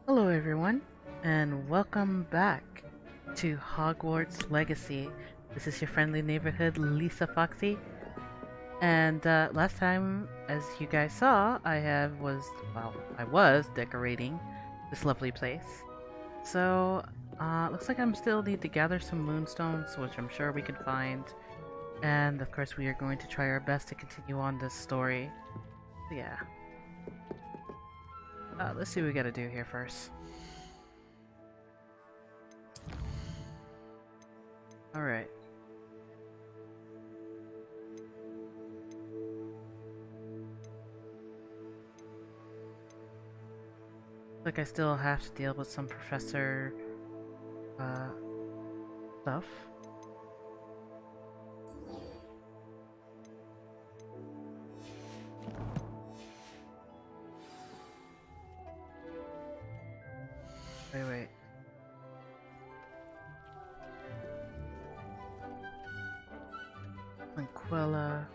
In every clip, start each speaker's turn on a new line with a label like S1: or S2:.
S1: Hello, everyone, and welcome back to Hogwarts Legacy. This is your friendly neighborhood, Lisa Foxy. And last time, as you guys saw, I was decorating this lovely place. So, looks like I'm still need to gather some moonstones, which I'm sure we can find. And of course, we are going to try our best to continue on this story. So, yeah. Let's see what we gotta do here first. Alright. Like I still have to deal with some professor stuff. Wait. Manquella.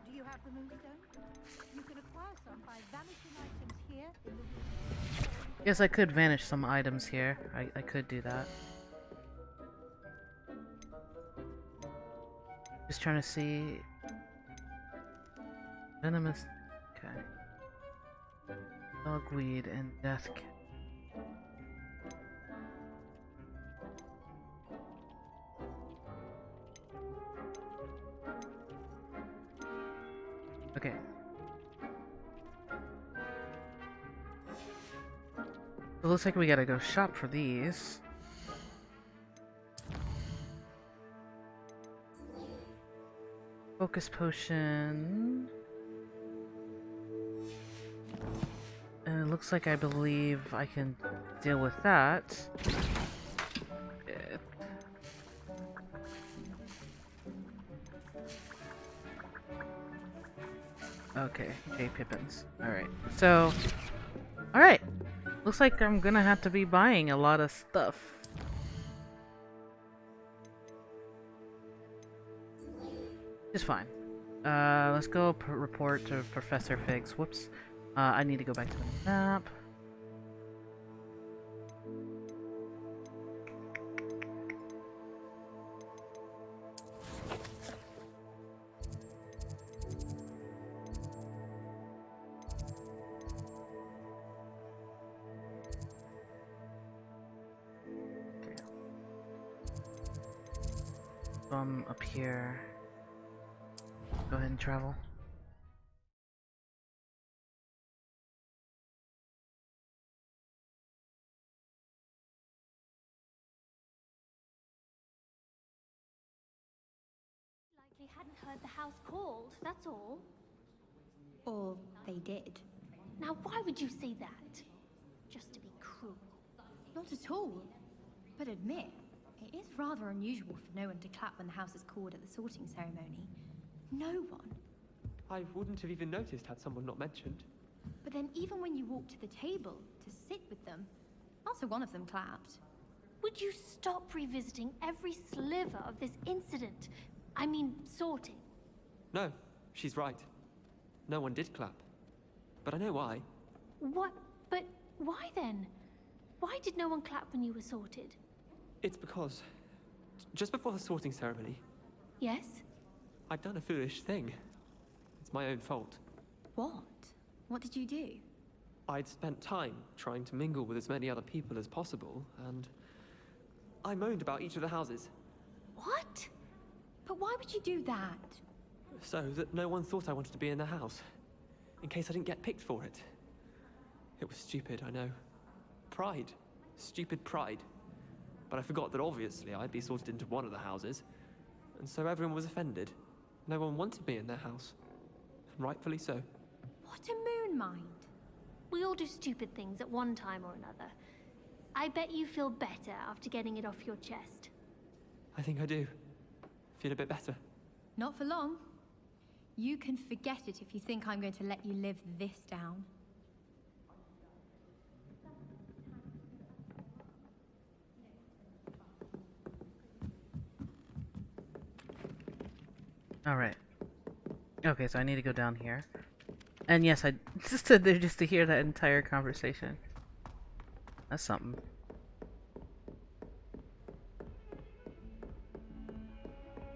S2: Do you have the moonstone? You can acquire some by vanishing items here in the
S1: Yes, I could vanish some items here. I could do that. Just trying to see. Venomous. Okay. Dogweed and death. Okay. It looks like we gotta go shop for these. Focus potion. And it looks like I believe I can deal with that. Eh. Okay, Pippins. Alright. So, alright. Looks like I'm gonna have to be buying a lot of stuff. It's fine. Let's go report to Professor Figs. Whoops. I need to go back to the map. Okay. So I'm up here. Go ahead and travel.
S3: Likely hadn't heard the house called, that's all.
S4: Or they did.
S3: Now why would you say that? Just to be cruel.
S4: Not at all. But admit, it is rather unusual for no one to clap when the house is called at the sorting ceremony. No one.
S5: I wouldn't have even noticed had someone not mentioned.
S4: But then even when you walked to the table to sit with them, not a one of them clapped.
S3: Would you stop revisiting every sliver of this incident? I mean, sorting.
S5: No, she's right. No one did clap. But I know why.
S3: What? But why then? Why did no one clap when you were sorted?
S5: It's because, just before the sorting ceremony,
S3: Yes?
S5: I'd done a foolish thing. It's my own fault.
S4: What? What did you do?
S5: I'd spent time trying to mingle with as many other people as possible, and I moaned about each of the houses,
S3: What?
S4: But why would you do that?
S5: so that no one thought I wanted to be in the house, in case I didn't get picked for it. It was stupid, I know. Pride. Stupid pride. But I forgot that obviously I'd be sorted into one of the houses, and so everyone was offended. No one wanted me in their house. And rightfully so.
S4: What a moon mind.
S3: We all do stupid things at one time or another. I bet you feel better after getting it off your chest.
S5: I think I do. Feel a bit better.
S4: Not for long. You can forget it if you think I'm going to let you live this down.
S1: Alright. Okay, so I need to go down here. And yes, I just stood there just to hear that entire conversation. That's something.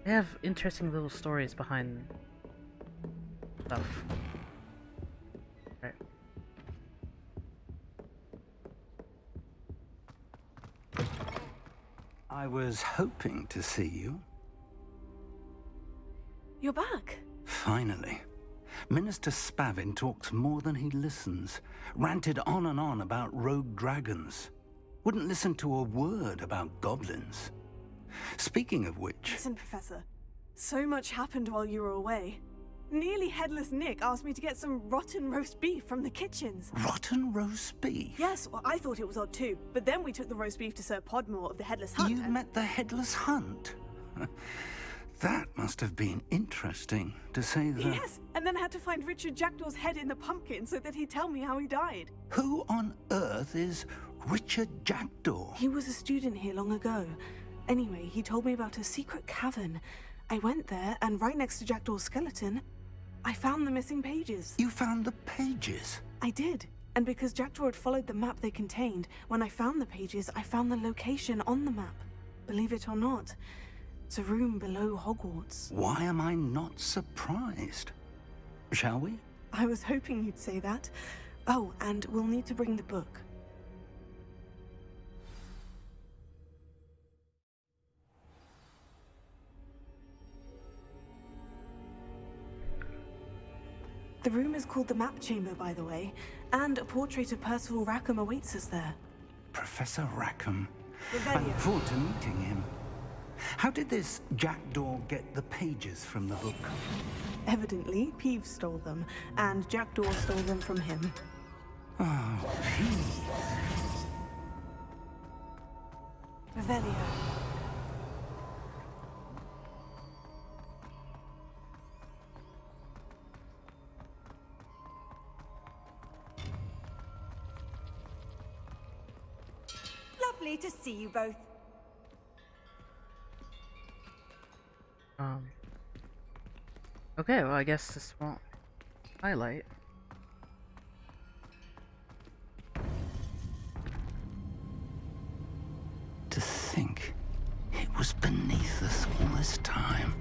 S1: They have interesting little stories behind stuff. Right.
S6: I was hoping to see you.
S7: You're back.
S6: Finally. Minister Spavin talks more than he listens. Ranted on and on about rogue dragons. Wouldn't listen to a word about goblins. Speaking of which...
S7: Listen, Professor. So much happened while you were away. Nearly Headless Nick asked me to get some rotten roast beef from the kitchens.
S6: Rotten roast beef?
S7: Yes, well, I thought it was odd too. But then we took the roast beef to Sir Podmore of the Headless Hunt.
S6: You met the Headless Hunt? That must have been interesting, to say the...
S7: Yes, and then I had to find Richard Jackdaw's head in the pumpkin so that he'd tell me how he died.
S6: Who on earth is Richard Jackdaw?
S7: He was a student here long ago. Anyway, he told me about a secret cavern. I went there, and right next to Jackdaw's skeleton, I found the missing pages.
S6: You found the pages?
S7: I did. And because Jackdaw had followed the map they contained, when I found the pages, I found the location on the map. Believe it or not, it's a room below Hogwarts.
S6: Why am I not surprised? Shall we?
S7: I was hoping you'd say that. Oh, and we'll need to bring the book. The room is called the Map Chamber, by the way, and a portrait of Percival Rackham awaits us there.
S6: Professor Rackham. I
S7: Revelio.
S6: look forward to meeting him. How did this Jackdaw get the pages from the book?
S7: Evidently, Peeves stole them, and Jackdaw stole them from him.
S6: Oh, Peeves.
S7: Revelio.
S2: Lovely to see you both.
S1: Okay, well I guess this won't highlight.
S6: To think it was beneath us all this time.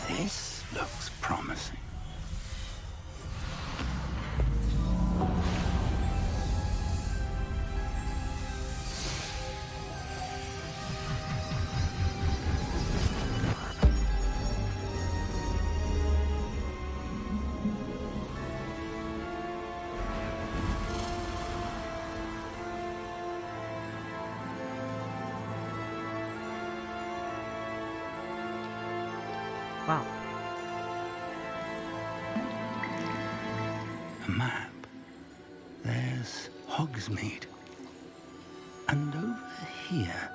S6: This looks promising.
S1: Wow.
S6: A map. There's Hogsmeade. And over here,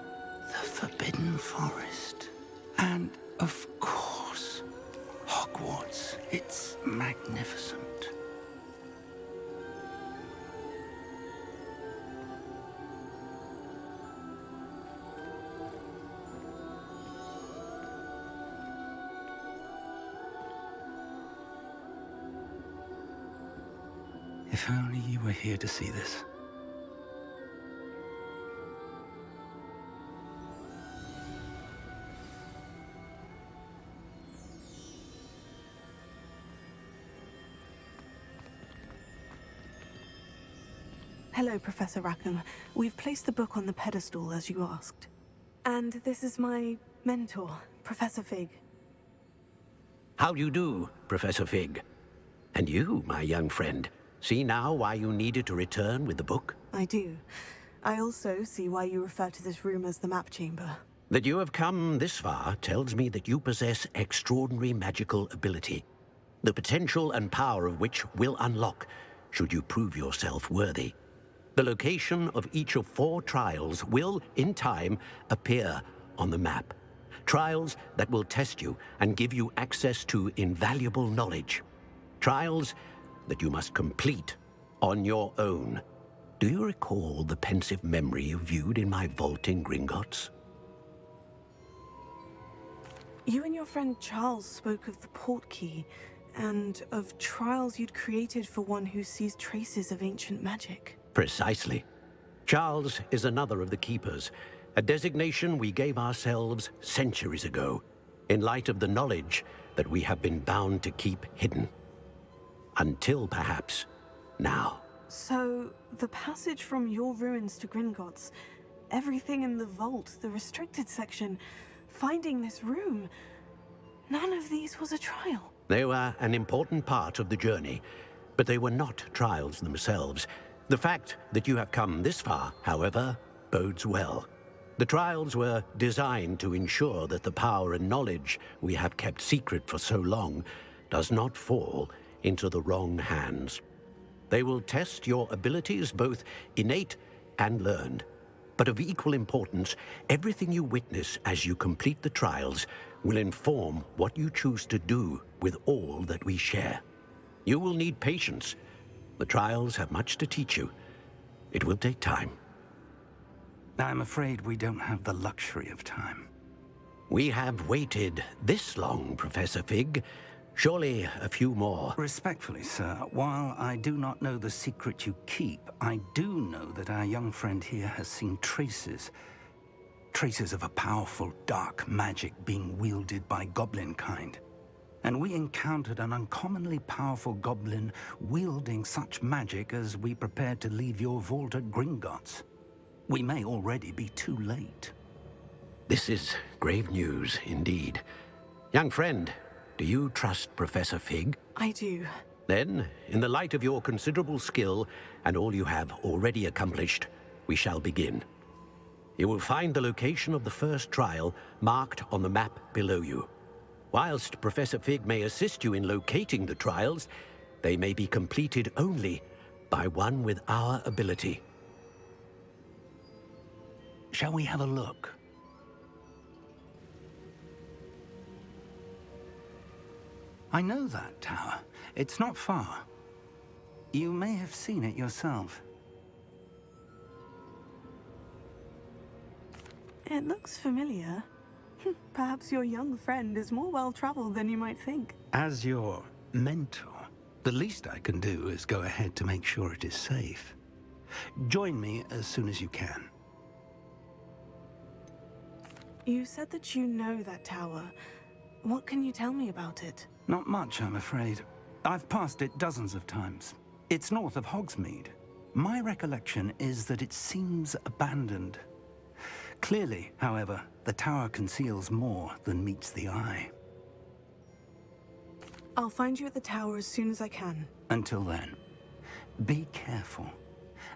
S6: the Forbidden Forest. And, of course, Hogwarts. It's magnificent. If only you were here to see this.
S7: Hello, Professor Rackham. We've placed the book on the pedestal as you asked. And this is my mentor, Professor Fig.
S8: How do you do, Professor Fig? And you, my young friend, see now why you needed to return with the book?
S7: I do. I also see why you refer to this room as the Map Chamber.
S8: That you have come this far tells me that you possess extraordinary magical ability, the potential and power of which will unlock should you prove yourself worthy. The location of each of 4 trials will, in time, appear on the map. Trials that will test you and give you access to invaluable knowledge. Trials that you must complete on your own. Do you recall the pensive memory you viewed in my vault in Gringotts?
S7: You and your friend Charles spoke of the port key, and of trials you'd created for one who sees traces of ancient magic.
S8: Precisely. Charles is another of the Keepers, a designation we gave ourselves centuries ago, in light of the knowledge that we have been bound to keep hidden. Until, perhaps, now.
S7: So, the passage from your ruins to Gringotts, everything in the vault, the restricted section, finding this room, none of these was a trial.
S8: They were an important part of the journey, but they were not trials themselves. The fact that you have come this far, however, bodes well. The trials were designed to ensure that the power and knowledge we have kept secret for so long does not fall into the wrong hands. They will test your abilities, both innate and learned. But of equal importance, everything you witness as you complete the trials will inform what you choose to do with all that we share. You will need patience. The trials have much to teach you. It will take time.
S6: I'm afraid we don't have the luxury of time.
S8: We have waited this long, Professor Fig. Surely a few more.
S6: Respectfully, sir, while I do not know the secret you keep, I do know that our young friend here has seen traces of a powerful dark magic being wielded by goblin kind. And we encountered an uncommonly powerful goblin wielding such magic as we prepared to leave your vault at Gringotts. We may already be too late.
S8: This is grave news indeed. Young friend, do you trust Professor Fig?
S7: I do.
S8: Then, in the light of your considerable skill and all you have already accomplished, we shall begin. You will find the location of the first trial marked on the map below you. Whilst Professor Fig may assist you in locating the trials, they may be completed only by one with our ability.
S6: Shall we have a look? I know that tower. It's not far. You may have seen it yourself.
S7: It looks familiar. Perhaps your young friend is more well-traveled than you might think.
S6: As your mentor, the least I can do is go ahead to make sure it is safe. Join me as soon as you can.
S7: You said that you know that tower. What can you tell me about it?
S6: Not much, I'm afraid. I've passed it dozens of times. It's north of Hogsmeade. My recollection is that it seems abandoned. Clearly, however, the tower conceals more than meets the eye.
S7: I'll find you at the tower as soon as I can.
S6: Until then, be careful.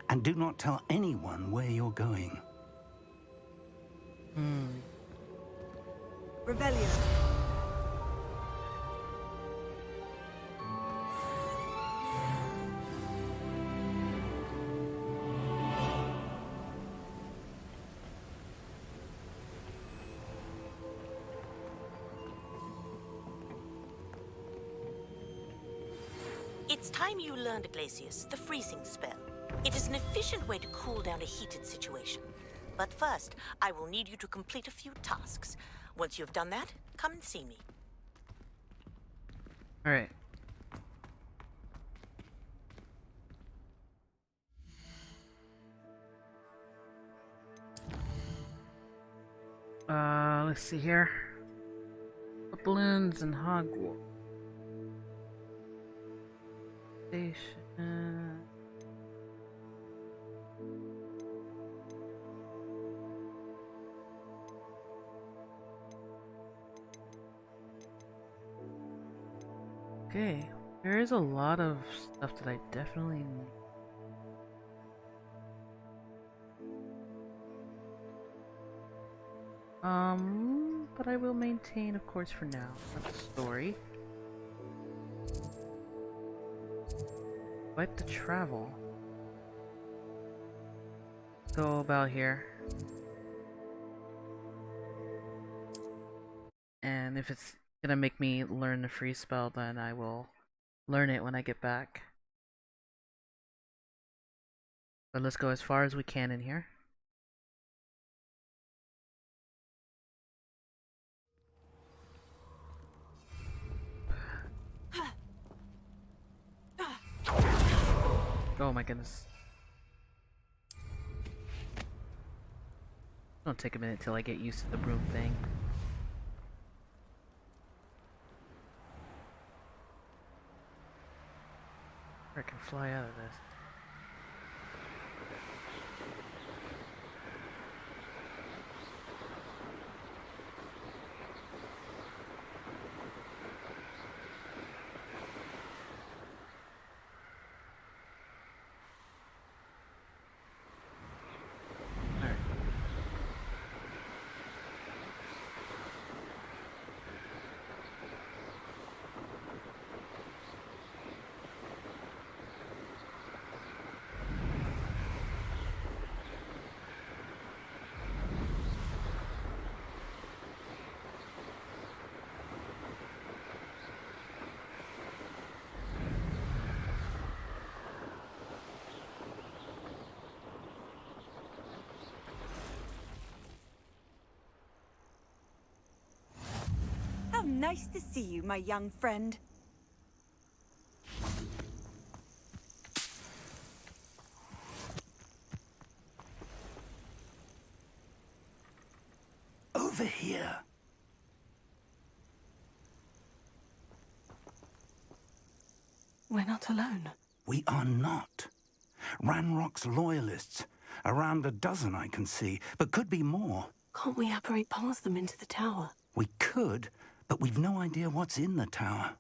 S6: And do not tell anyone where you're going.
S7: Revelio.
S9: It's time you learned, Glacius, the freezing spell. It is an efficient way to cool down a heated situation. But first, I will need you to complete a few tasks. Once you've done that, come and see me.
S1: Alright. Let's see here. Balloons and Hogwarts. Station. Okay, there is a lot of stuff that I definitely need. But I will maintain, of course, for now. That's a story. Wipe the travel. Go about here. And if it's gonna make me learn the free spell, then I will learn it when I get back. But let's go as far as we can in here. Oh my goodness. It'll take a minute till I get used to the broom thing. I can fly out of this.
S10: How nice to see you, my young friend.
S6: Over here.
S7: We're not alone.
S6: We are not. Ranrock's loyalists. Around a dozen I can see, but could be more.
S7: Can't we apparate past them into the tower?
S6: We could, but we've no idea what's in the tower.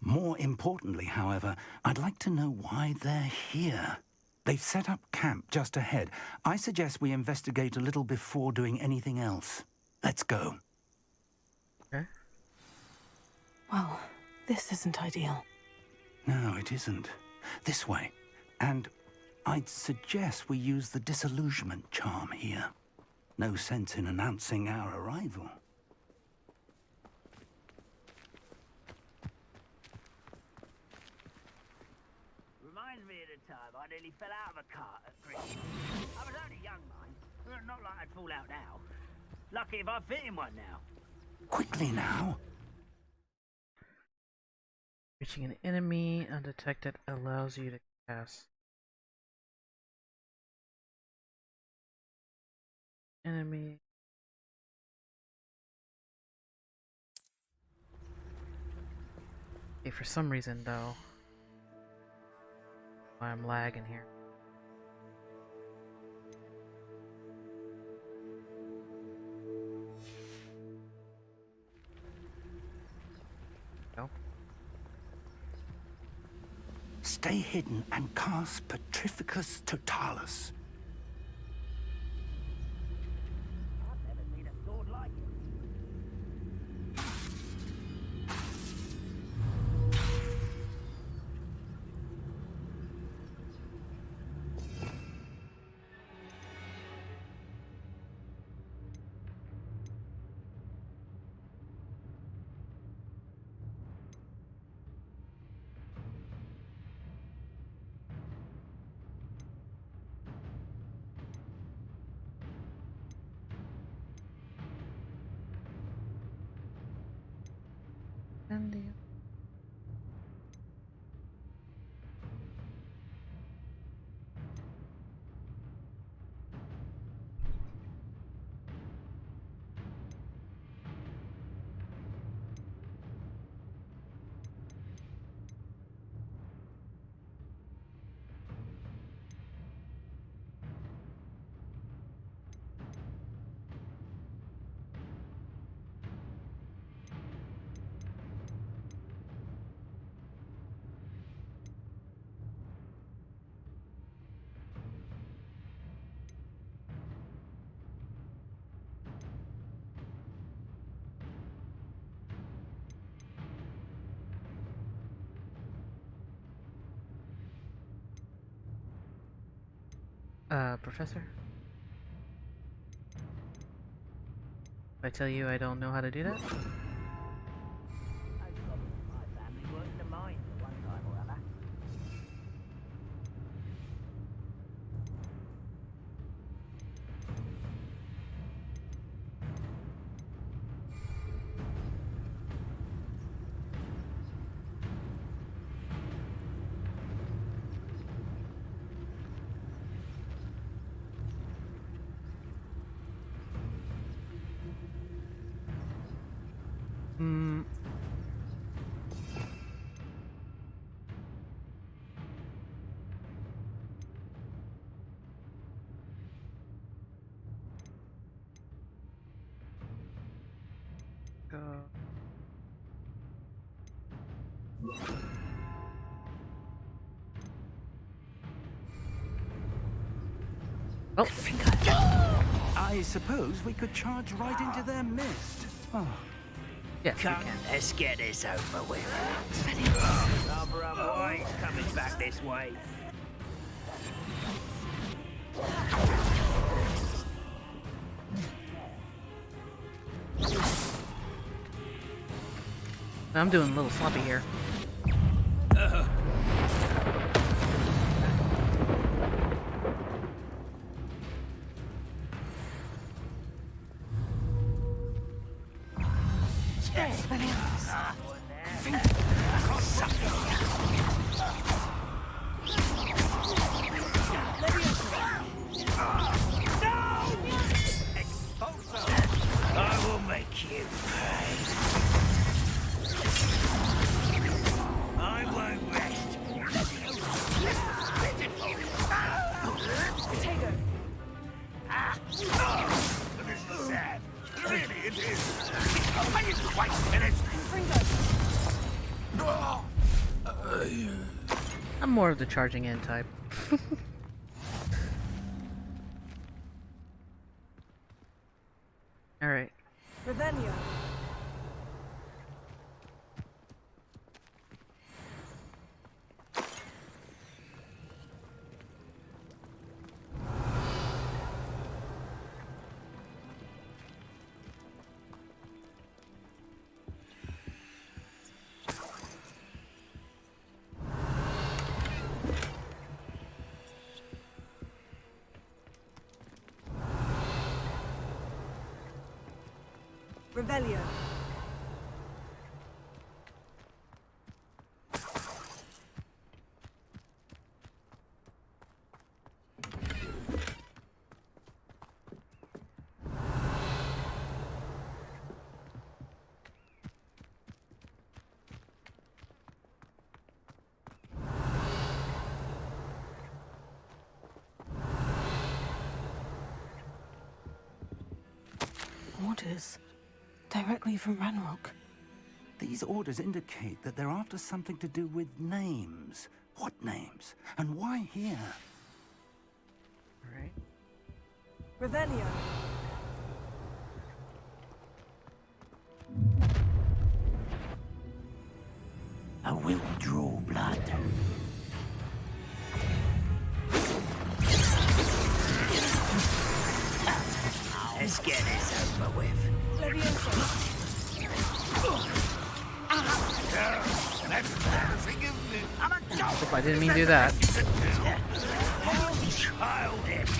S6: More importantly, however, I'd like to know why they're here. They've set up camp just ahead. I suggest we investigate a little before doing anything else. Let's go.
S1: Okay.
S7: Well, this isn't ideal.
S6: No, it isn't. This way. And I'd suggest we use the disillusionment charm here. No sense in announcing our arrival.
S11: Reminds me of the time I nearly fell out of a cart at Christmas. I was only young, mind. Not like I'd fall out now. Lucky if I fit in one now.
S6: Quickly now.
S1: Reaching an enemy undetected allows you to cast. Enemy. Okay, for some reason though, I'm lagging here. No.
S6: Stay hidden and cast Petrificus Totalis.
S11: I've never seen a sword like it.
S1: And Professor? If I tell you I don't know how to do that?
S11: Most of my family worked in the mines at one time or other.
S1: Hmm. Go. Oh,
S6: I suppose we could charge right into their midst. Oh.
S1: yes, we
S11: Come,
S1: can.
S11: let's get this over with. Rather unwise coming back this way.
S1: I'm doing a little sloppy here.
S11: I will make you pay. I won't rest.
S7: Potato.
S11: This is sad. Really, it is. I didn't quite finish.
S1: I'm more of the charging in type. Alright.
S7: Revelio. Revelio. Orders. Directly from Ranrock.
S6: These orders indicate that they're after something to do with names. What names? And why here?
S1: Alright.
S7: Revelio.
S11: I will draw blood. Let's get this over with.
S1: Hope I didn't mean to do that.
S11: Childish.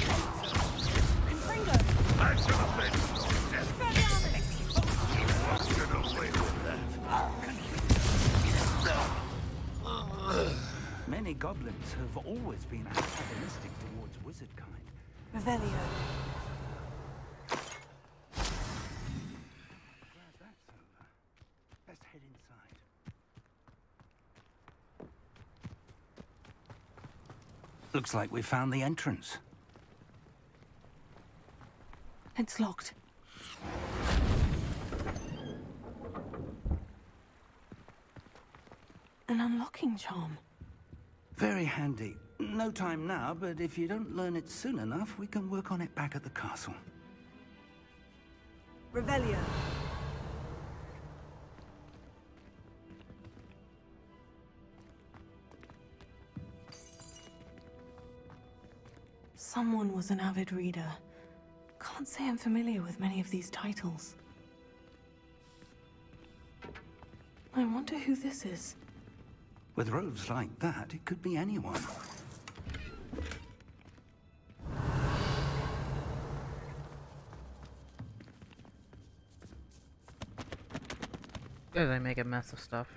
S6: Many goblins have always been antagonistic towards wizard kind.
S7: Revelio.
S6: Glad that's over. Let's head inside. Looks like we found the entrance.
S7: It's locked. An unlocking charm.
S6: Very handy. No time now, but if you don't learn it soon enough, we can work on it back at the castle.
S7: Revelio. someone was an avid reader. Can't say I'm familiar with many of these titles. I wonder who this is.
S6: With robes like that, it could be anyone.
S1: As I make a mess of stuff.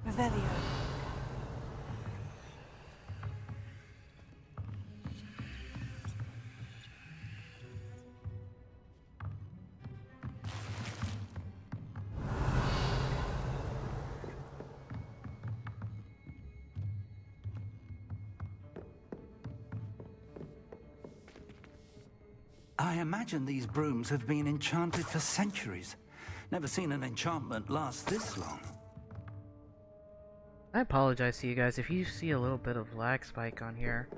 S7: Revelio.
S6: I imagine these brooms have been enchanted for centuries. Never seen an enchantment last this long.
S1: I apologize to you guys if you see a little bit of lag spike on here.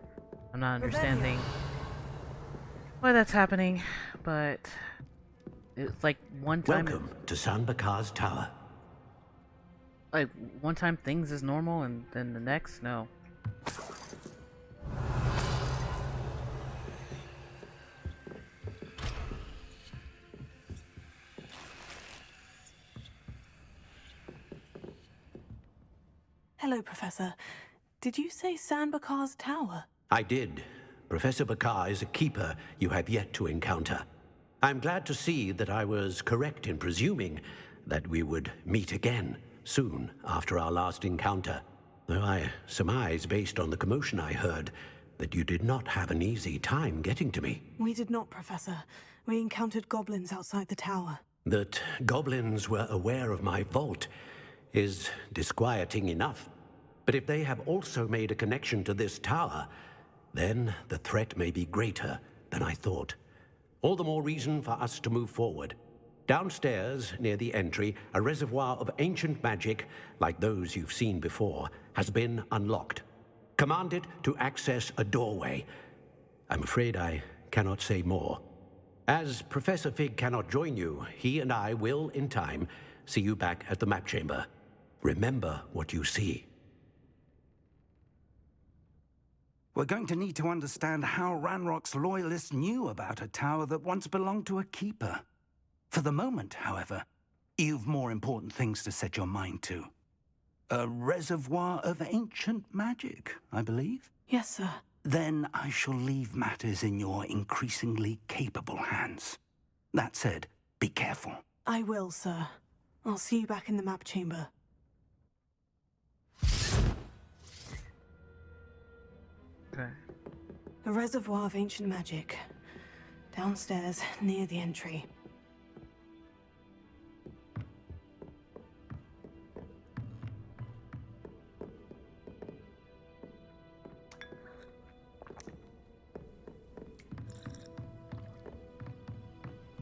S1: I'm not understanding why that's happening, but it's like one time.
S8: Welcome to San Bakar's tower.
S1: Like one time things is normal and then the next, no.
S7: Hello, Professor. Did you say San Bakar's tower?
S8: I did. Professor Bakar is a keeper you have yet to encounter. I'm glad to see that I was correct in presuming that we would meet again soon after our last encounter. Though I surmise, based on the commotion I heard, that you did not have an easy time getting to me.
S7: We did not, Professor. We encountered goblins outside the tower.
S8: That goblins were aware of my vault is disquieting enough. But if they have also made a connection to this tower, then the threat may be greater than I thought. All the more reason for us to move forward. Downstairs, near the entry, a reservoir of ancient magic, like those you've seen before, has been unlocked. Command it to access a doorway. I'm afraid I cannot say more. As Professor Fig cannot join you, he and I will, in time, see you back at the map chamber. Remember what you see.
S6: We're going to need to understand how Ranrock's loyalists knew about a tower that once belonged to a keeper. For the moment, however, you've more important things to set your mind to. A reservoir of ancient magic, I believe?
S7: Yes, sir.
S6: Then I shall leave matters in your increasingly capable hands. That said, be careful.
S7: I will, sir. I'll see you back in the map chamber.
S1: Okay.
S7: A reservoir of ancient magic. Downstairs, near the entry.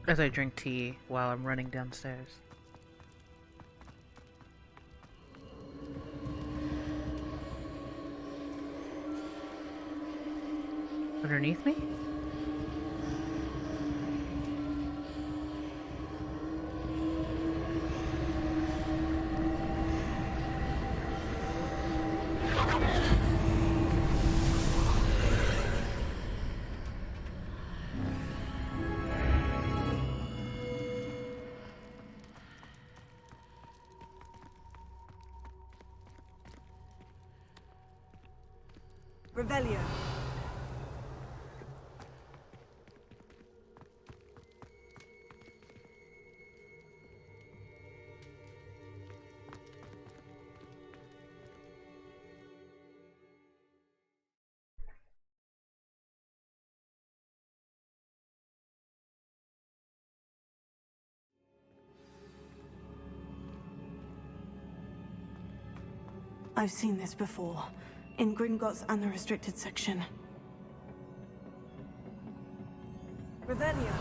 S1: As I drink tea while I'm running downstairs. Underneath me?
S10: Revelio.
S7: I've seen this before. In Gringotts and the restricted section.
S10: Revelio.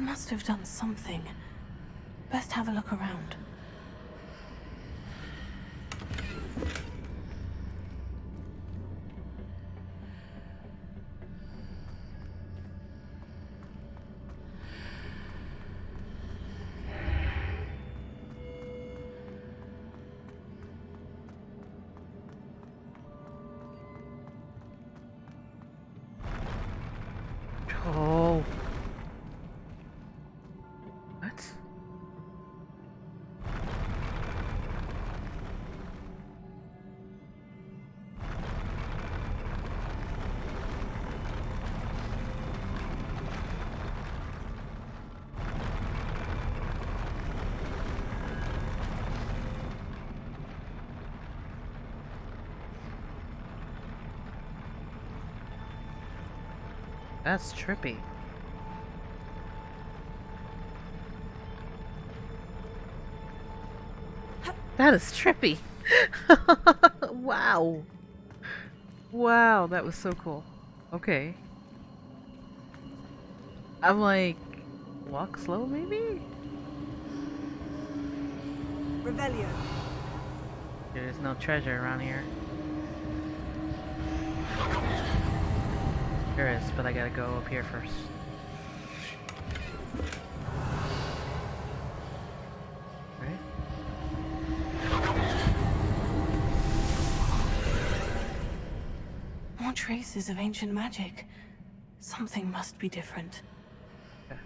S7: Dad must have done something. Best have a look around.
S1: Oh. What? That's trippy. That is trippy. Wow. Wow, that was so cool. Okay. I'm like, walk slow maybe?
S10: Revelio.
S1: There's no treasure around here. There is, but I gotta go up here first. Right?
S7: More traces of ancient magic. Something must be different.
S1: Yeah.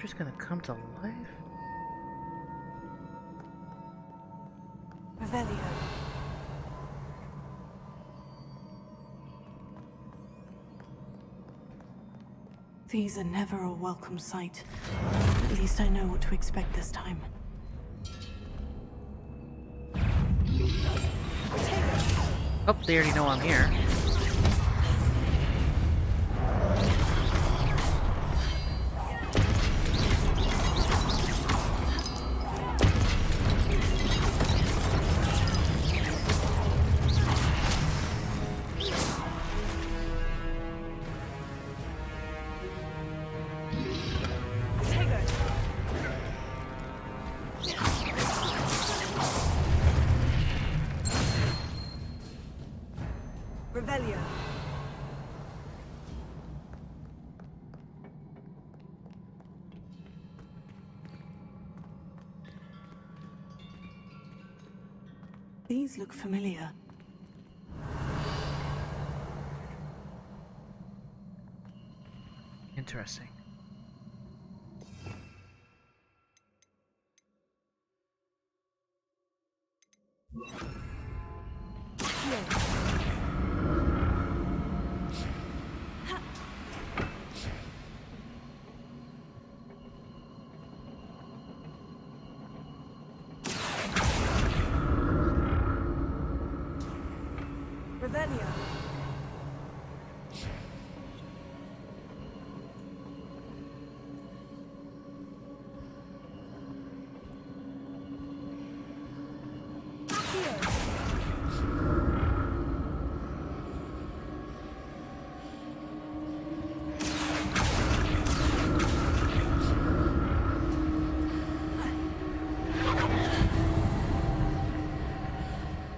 S1: Just gonna come to life?
S7: Revelio. These are never a welcome sight. At least I know what to expect this time.
S1: Oh, they already know I'm here.
S10: Revelio.
S7: These look familiar.
S1: Interesting.
S10: Revelio.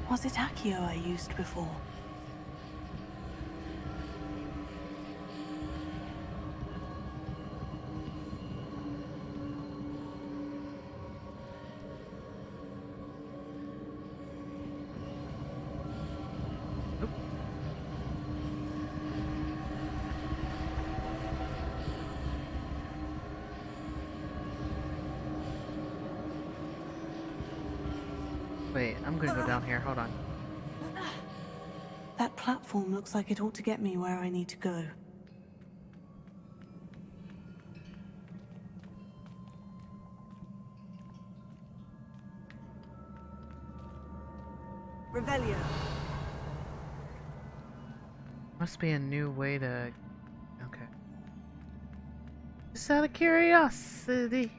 S7: Was it Accio I used before?
S1: Wait, I'm gonna go down here. Hold on.
S7: That platform looks like it ought to get me where I need to go.
S10: Revelio.
S1: Must be a new way to... Okay. Just out of curiosity.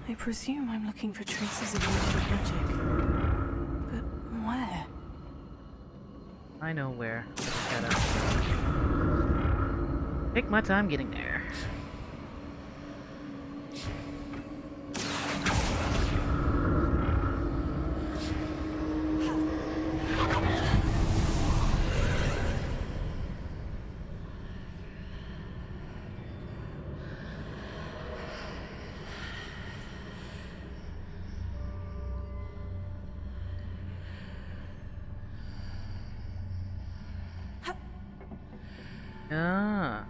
S7: I presume I'm looking for traces of ancient magic. But where?
S1: I know where. I just gotta take my time getting there. Ah.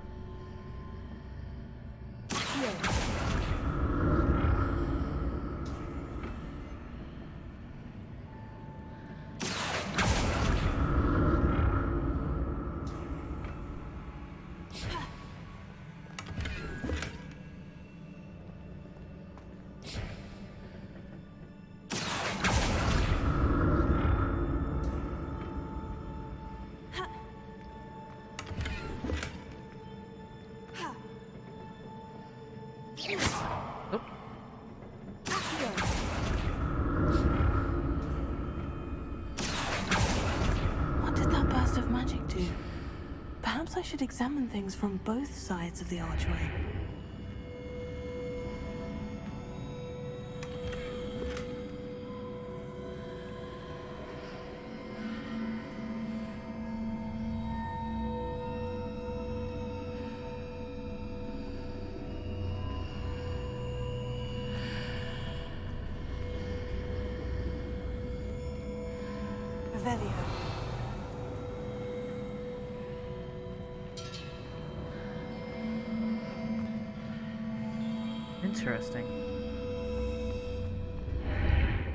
S1: Nope.
S7: What did that burst of magic do? Perhaps I should examine things from both sides of the archway. Revelio.
S1: Interesting.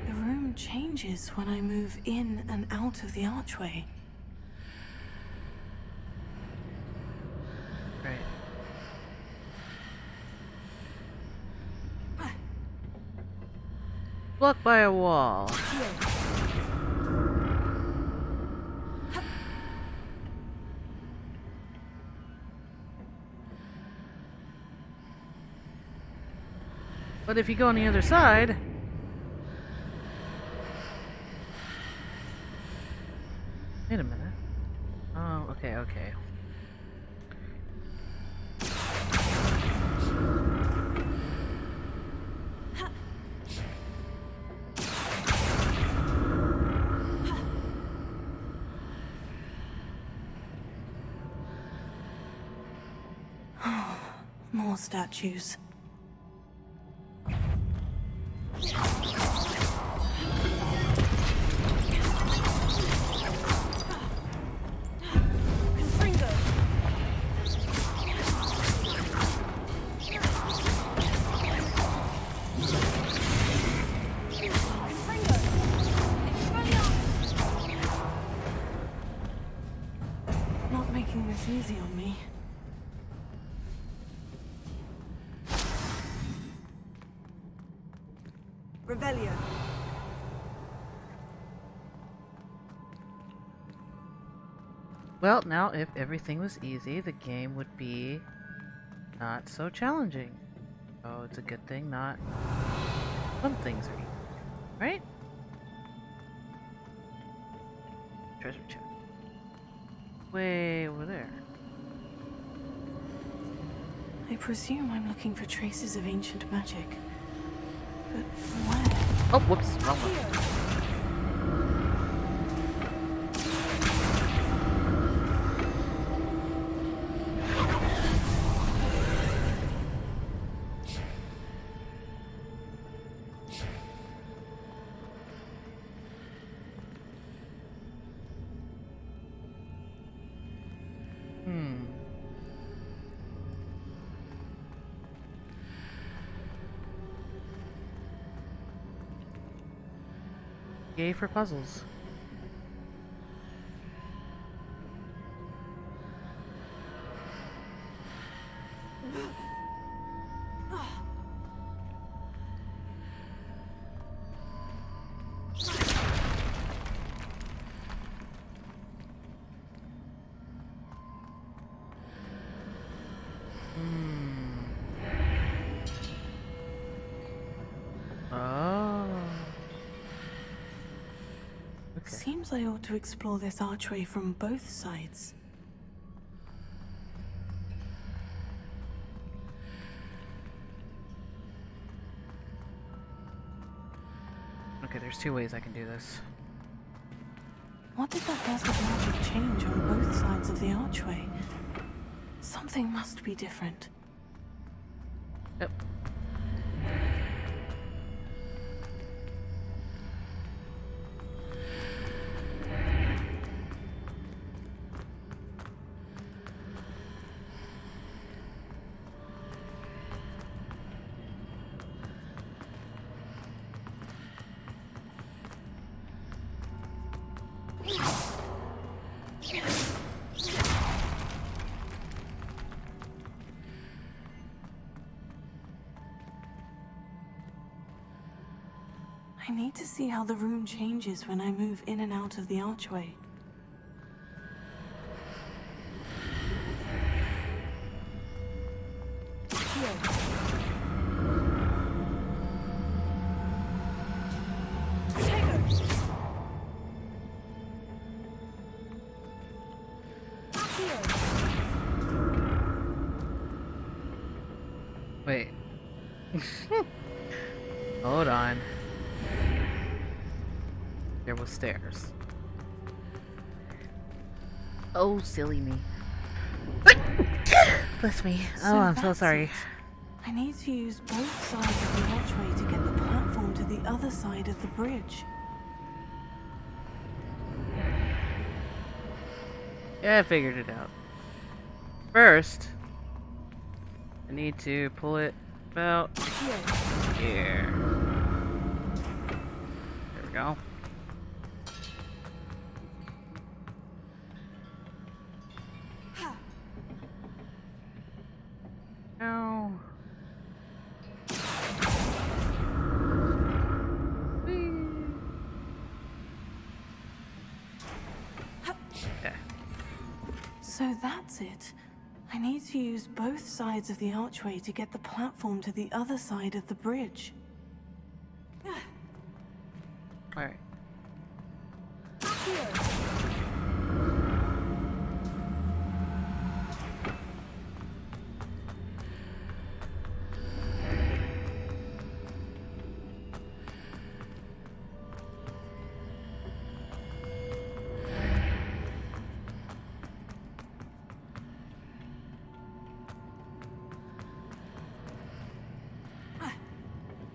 S7: The room changes when I move in and out of the archway.
S1: Right. Blocked by a wall. But if you go on the other side... Wait a minute. Oh, okay, okay.
S7: More statues. Not making this easy on me.
S10: Revelio.
S1: Well, now if everything was easy, the game would be not so challenging. Oh, it's a good thing not some things are easy, right? Treasure chest. Way over there.
S7: I presume I'm looking for traces of ancient magic. But where?
S1: Oh, whoops, wrong one. Yay for puzzles.
S7: seems I ought to explore this archway from both sides.
S1: Okay, there's two ways I can do this.
S7: What did that burst of magic change on both sides of the archway? Something must be different.
S1: Yep.
S7: I need to see how the room changes when I move in and out of the archway.
S1: Wait. Hold on. There was stairs. Oh, silly me. Bless me. Oh, I'm so
S7: that's
S1: sorry.
S7: it. I need to use both sides of the archway to get the platform to the other side of the bridge.
S1: Yeah, I figured it out. First, I need to pull it about here. There we go. Ow. Okay.
S7: So that's it. I need to use both sides of the archway to get the platform to the other side of the bridge.
S1: Alright.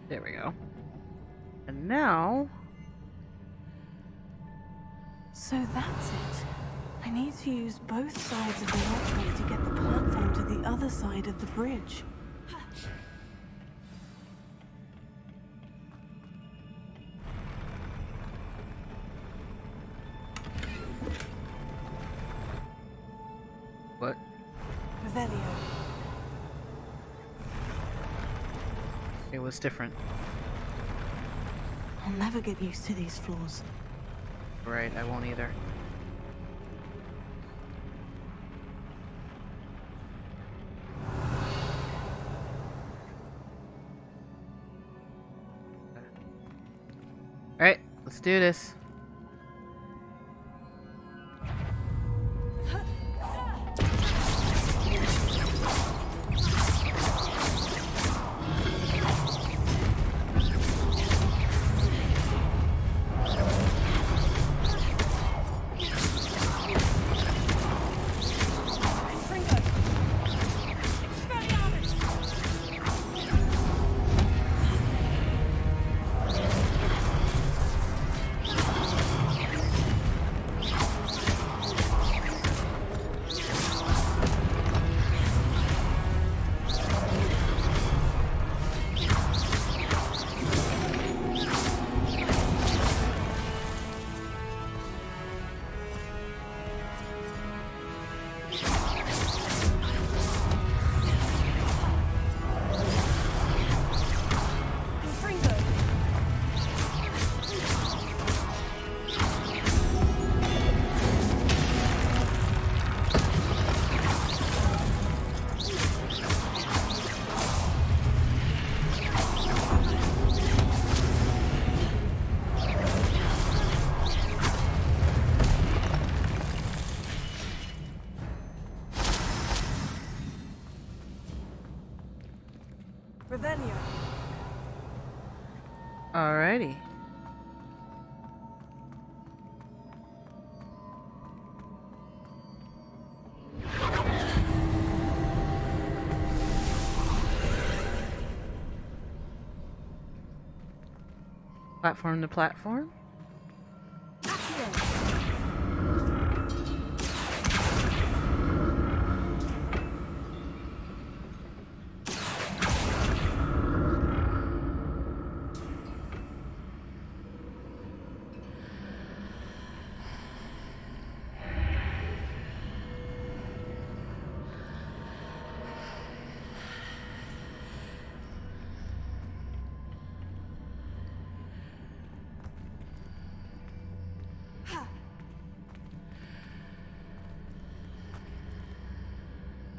S1: There we go. And now...
S7: So that's it. I need to use both sides of the archway to get the platform to the other side of the bridge.
S1: What?
S10: Revelio.
S1: It was different.
S7: I'll never get used to these floors.
S1: Right, I won't either. Alright, let's do this.
S10: Revelio.
S1: Alrighty. Platform to platform?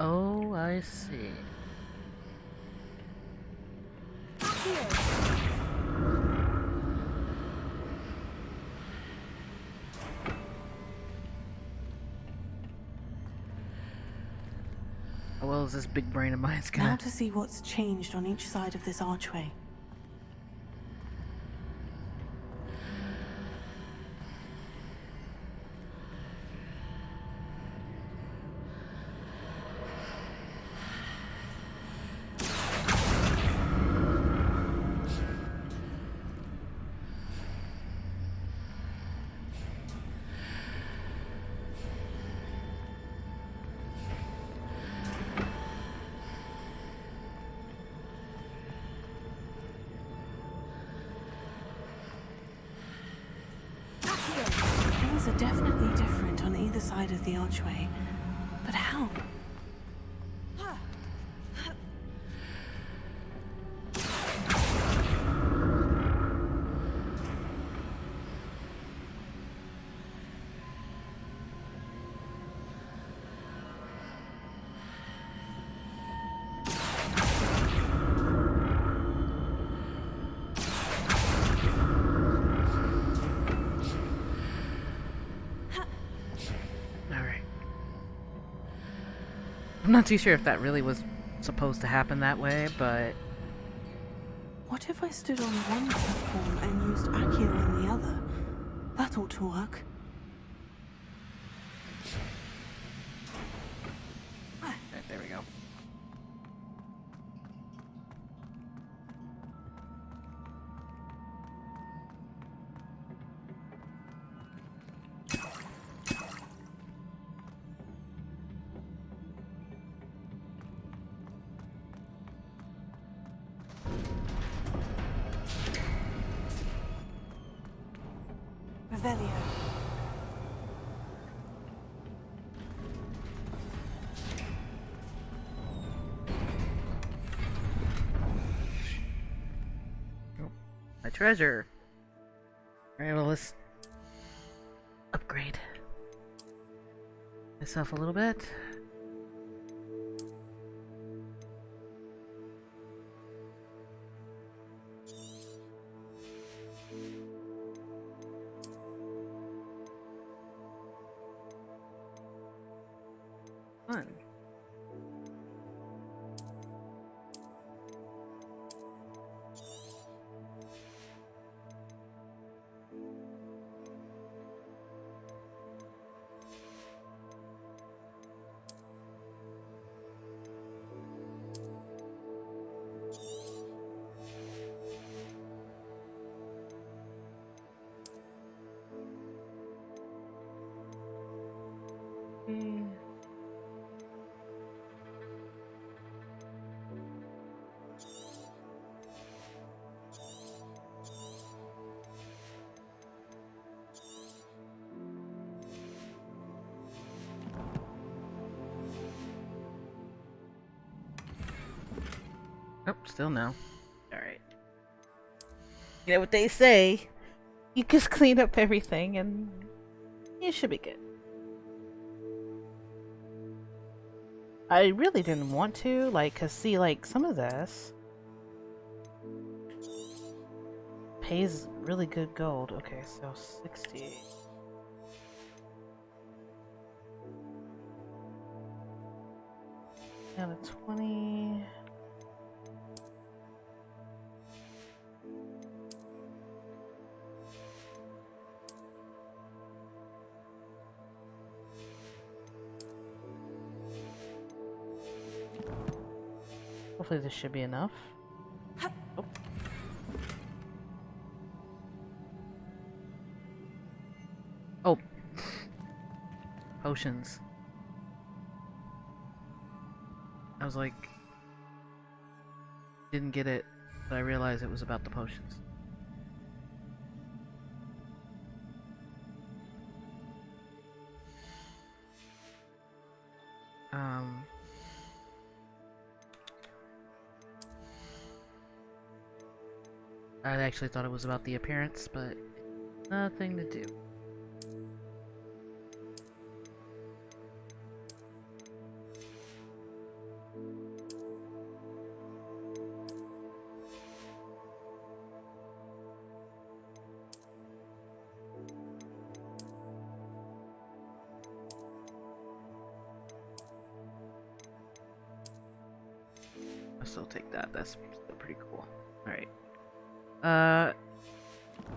S1: Oh, I see. How well is this big brain of mine's gonna...
S7: Now to see what's changed on each side of this archway. Things are definitely different on either side of the archway. But how?
S1: I'm not too sure if that really was supposed to happen that way, but...
S7: What if I stood on one platform and used Accio on the other? That ought to work.
S1: There we go.
S7: Revelio.
S1: My treasure. Alright, well, let's upgrade myself a little bit. Fun. Oh, still no. Alright. You know what they say? You just clean up everything and you should be good. I really didn't want to, like, cause see, like, some of this pays really good gold. Okay, so 60. And a 20. Hopefully this should be enough. Oh. Oh. Potions. I was like... Didn't get it, but I realized it was about the potions. I actually thought it was about the appearance, but nothing to do. I'll still take that. That's still pretty cool. Alright.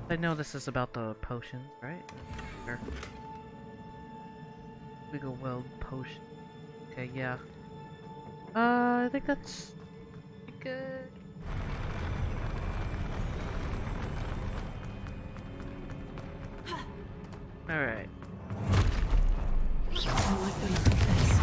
S1: I know this is about the potions, right? Sure. Wiggle Weld potion. Okay, yeah. I think that's good. Alright.
S7: I like the look of this.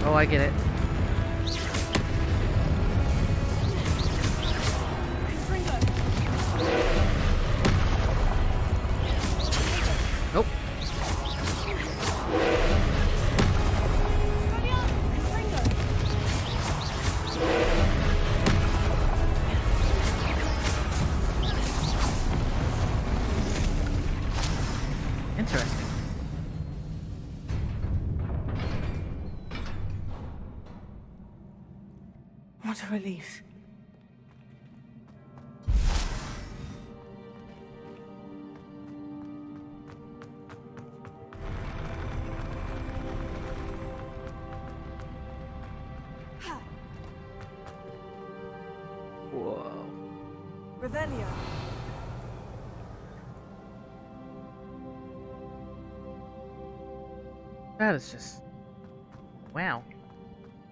S1: Oh, I get it. Nope. Interesting.
S7: What a relief.
S1: Whoa.
S10: Revelio.
S1: That is just... Wow.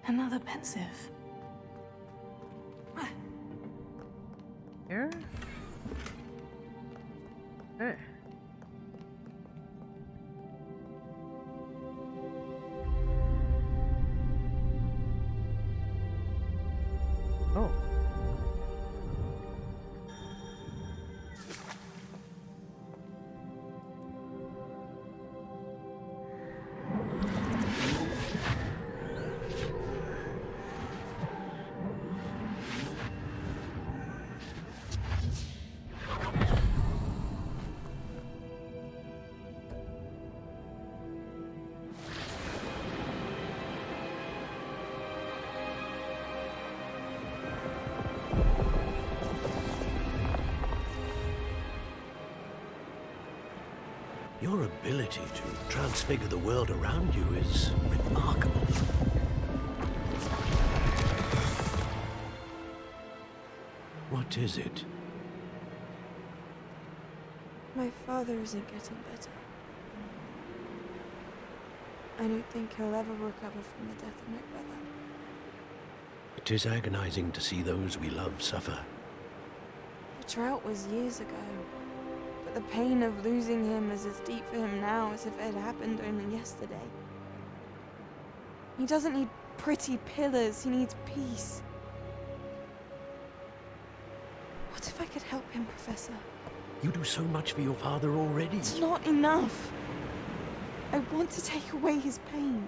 S7: Another pensive.
S1: Here? Hey. Oh.
S8: Your ability to transfigure the world around you is remarkable. What is it?
S7: My father isn't getting better. I don't think he'll ever recover from the death of my brother.
S8: It is agonizing to see those we love suffer.
S7: The drought was years ago, but the pain of losing him is as deep for him now as if it had happened only yesterday. He doesn't need pretty pillars. He needs peace. What if I could help him, Professor?
S8: You do so much for your father already.
S7: It's not enough. I want to take away his pain.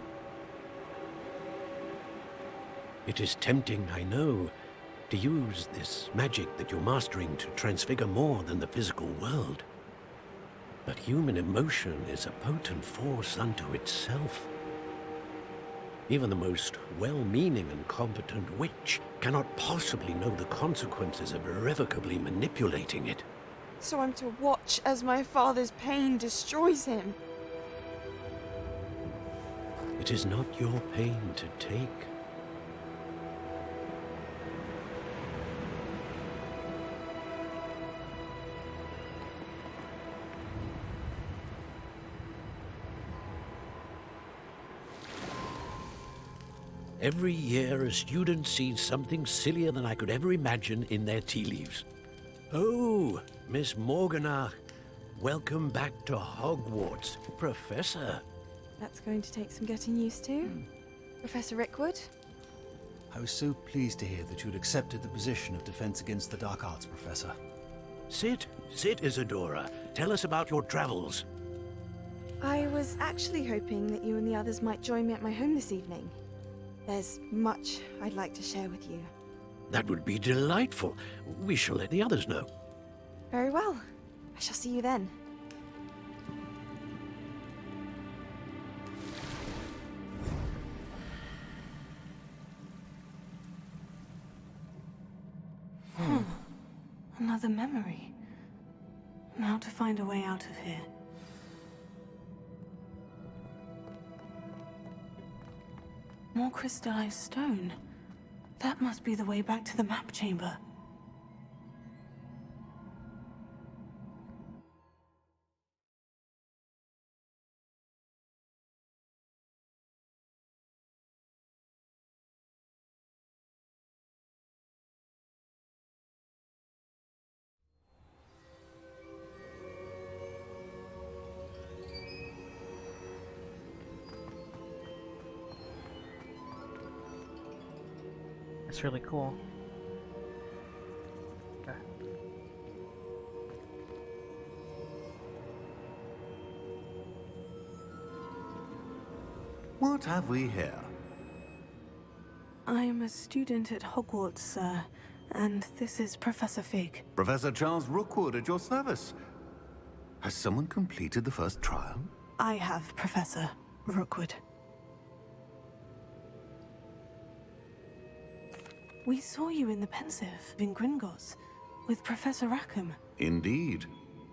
S8: It is tempting, I know, to use this magic that you're mastering to transfigure more than the physical world. But human emotion is a potent force unto itself. Even the most well-meaning and competent witch cannot possibly know the consequences of irrevocably manipulating it.
S7: So I'm to watch as my father's pain destroys him.
S8: It is not your pain to take. Every year, a student sees something sillier than I could ever imagine in their tea leaves. Oh, Miss Morganach, welcome back to Hogwarts, Professor.
S7: That's going to take some getting used to. Professor Rickwood?
S12: I was so pleased to hear that you'd accepted the position of Defense Against the Dark Arts, Professor.
S8: Sit, Isadora. Tell us about your travels.
S7: I was actually hoping that you and the others might join me at my home this evening. There's much I'd like to share with you.
S8: That would be delightful. We shall let the others know.
S7: Very well. I shall see you then. Another memory. Now to find a way out of here. More crystallized stone. That must be the way back to the map chamber.
S1: It's really cool. Okay.
S6: What have we here?
S7: I am a student at Hogwarts, sir, and this is Professor Fig.
S6: Professor Charles Rookwood at your service. Has someone completed the first trial?
S7: I have, Professor Rookwood. We saw you in the Pensive in Gringotts with Professor Rackham.
S6: Indeed.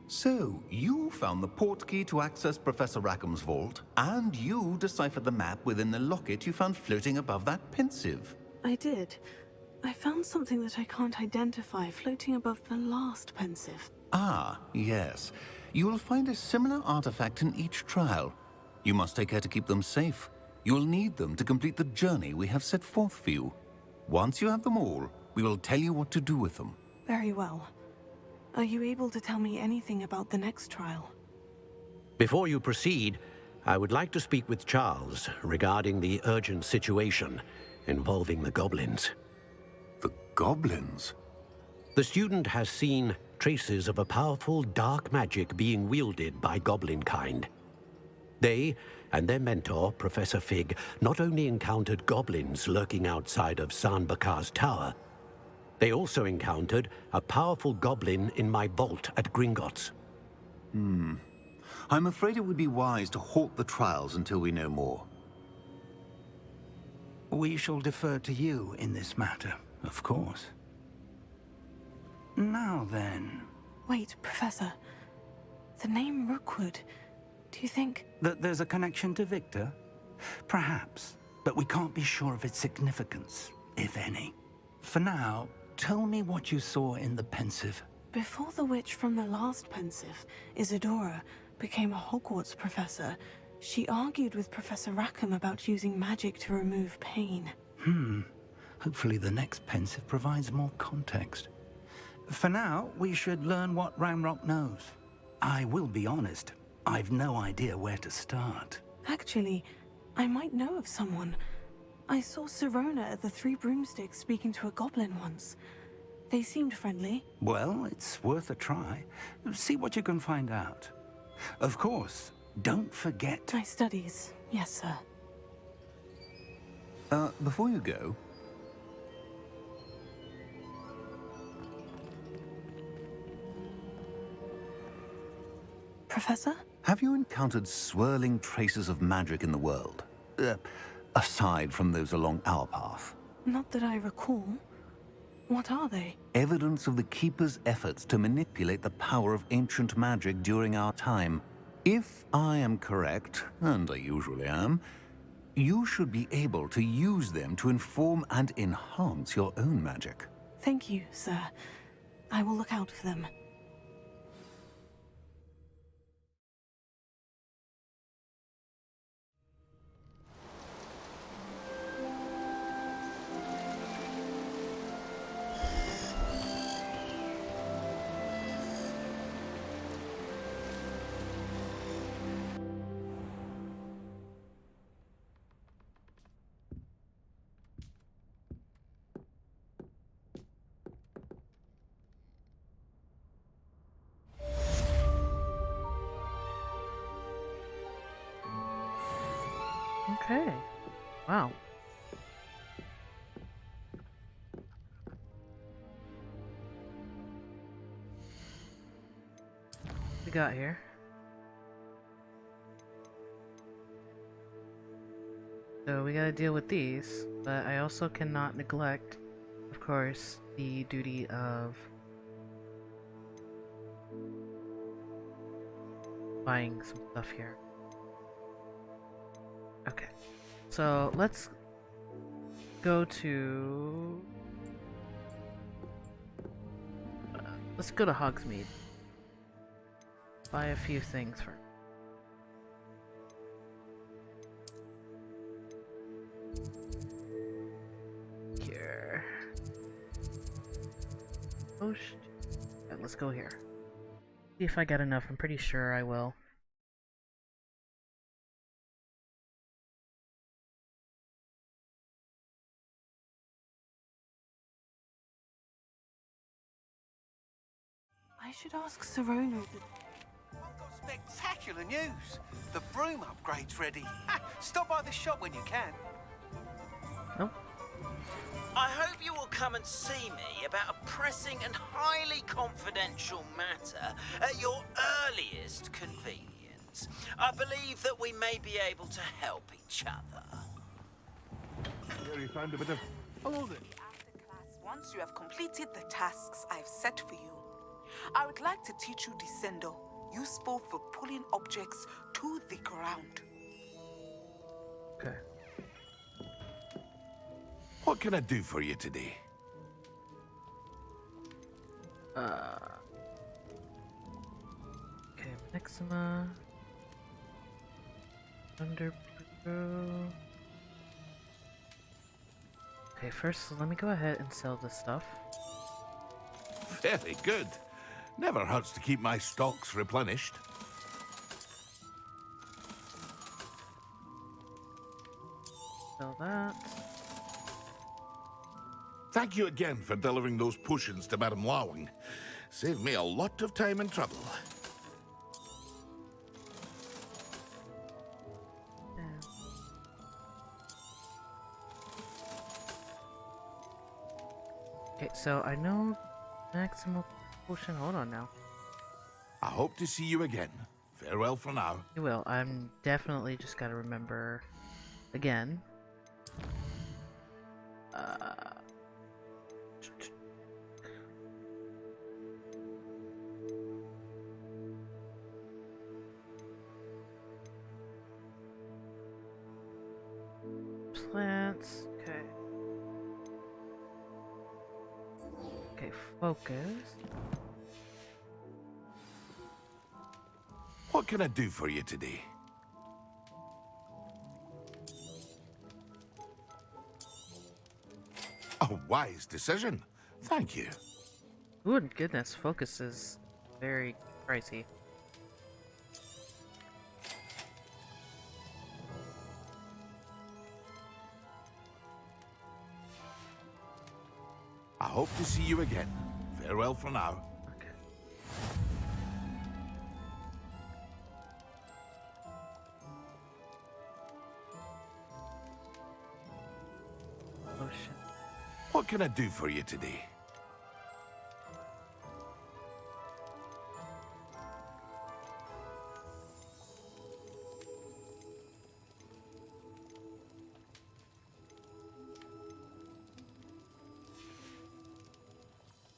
S6: So, you found the portkey to access Professor Rackham's vault, and you deciphered the map within the locket you found floating above that Pensive.
S7: I did. I found something that I can't identify floating above the last Pensive.
S6: Ah, yes. You will find a similar artifact in each trial. You must take care to keep them safe. You will need them to complete the journey we have set forth for you. Once you have them all, we will tell you what to do with them.
S7: Very well. Are you able to tell me anything about the next trial?
S8: Before you proceed, I would like to speak with Charles regarding the urgent situation involving the goblins.
S6: The goblins?
S8: The student has seen traces of a powerful dark magic being wielded by goblin kind. They and their mentor, Professor Fig, not only encountered goblins lurking outside of San Bakar's tower, they also encountered a powerful goblin in my vault at Gringotts.
S6: I'm afraid it would be wise to halt the trials until we know more.
S12: We shall defer to you in this matter, of course. Now then...
S7: Wait, Professor. The name Rookwood. Do you think...
S12: That there's a connection to Victor? Perhaps, but we can't be sure of its significance, if any. For now, tell me what you saw in the Pensive.
S7: Before the witch from the last Pensive, Isadora, became a Hogwarts professor, she argued with Professor Rackham about using magic to remove pain.
S12: Hopefully the next Pensive provides more context. For now, we should learn what Ranrock knows. I will be honest, I've no idea where to start.
S7: Actually, I might know of someone. I saw Sirona at the Three Broomsticks speaking to a goblin once. They seemed friendly.
S12: Well, it's worth a try. See what you can find out. Of course, don't forget...
S7: My studies, yes, sir.
S13: Before you go...
S7: Professor?
S13: Have you encountered swirling traces of magic in the world? Aside from those along our path?
S7: Not that I recall. What are they?
S13: Evidence of the Keeper's efforts to manipulate the power of ancient magic during our time. If I am correct, and I usually am, you should be able to use them to inform and enhance your own magic.
S7: Thank you, sir. I will look out for them.
S1: Okay. Wow. What we got here? So we gotta deal with these, but I also cannot neglect, of course, the duty of buying some stuff here. Okay, so let's go to Hogsmeade. Buy a few things first. Here. Oh, right, let's go here. See if I get enough. I'm pretty sure I will.
S7: I should ask Sirona the...
S14: I've got spectacular news! The broom upgrade's ready. Stop by the shop when you can.
S1: Oh.
S15: I hope you will come and see me about a pressing and highly confidential matter at your earliest convenience. I believe that we may be able to help each other.
S16: Here you found a bit of... Hold it.
S17: After class, once you have completed the tasks I've set for you, I would like to teach you Descendo, useful for pulling objects to the ground.
S1: Okay.
S16: What can I do for you today?
S1: Okay, Maxima. Thunder Pro. Okay, first let me go ahead and sell this stuff.
S16: Very good. Never hurts to keep my stocks replenished.
S1: Sell that.
S16: Thank you again for delivering those potions to Madame Lawing. Saved me a lot of time and trouble.
S1: Okay, so I know maximal potion. Hold on now.
S16: I hope to see you again. Farewell for now.
S1: You will. I'm definitely just gotta remember again. Plants. Okay. Okay, focus.
S16: What can I do for you today? A wise decision. Thank you.
S1: Good goodness, focus is very pricey.
S16: hope to see you again. Farewell for now.
S1: Okay. Oh shit.
S16: What can I do for you today?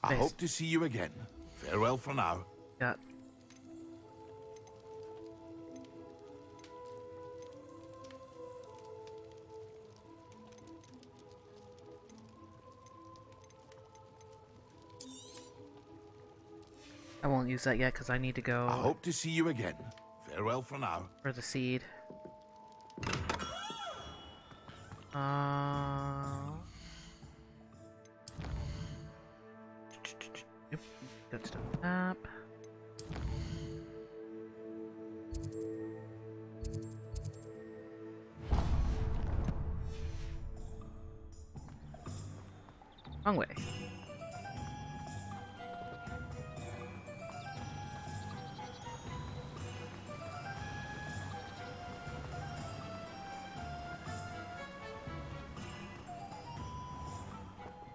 S16: I hope to see you again. Farewell for now.
S1: Yeah. I won't use that yet because I need to go.
S16: I hope to see you again. Farewell for now.
S1: For the seed. Yep, good stuff. Up. Wrong way.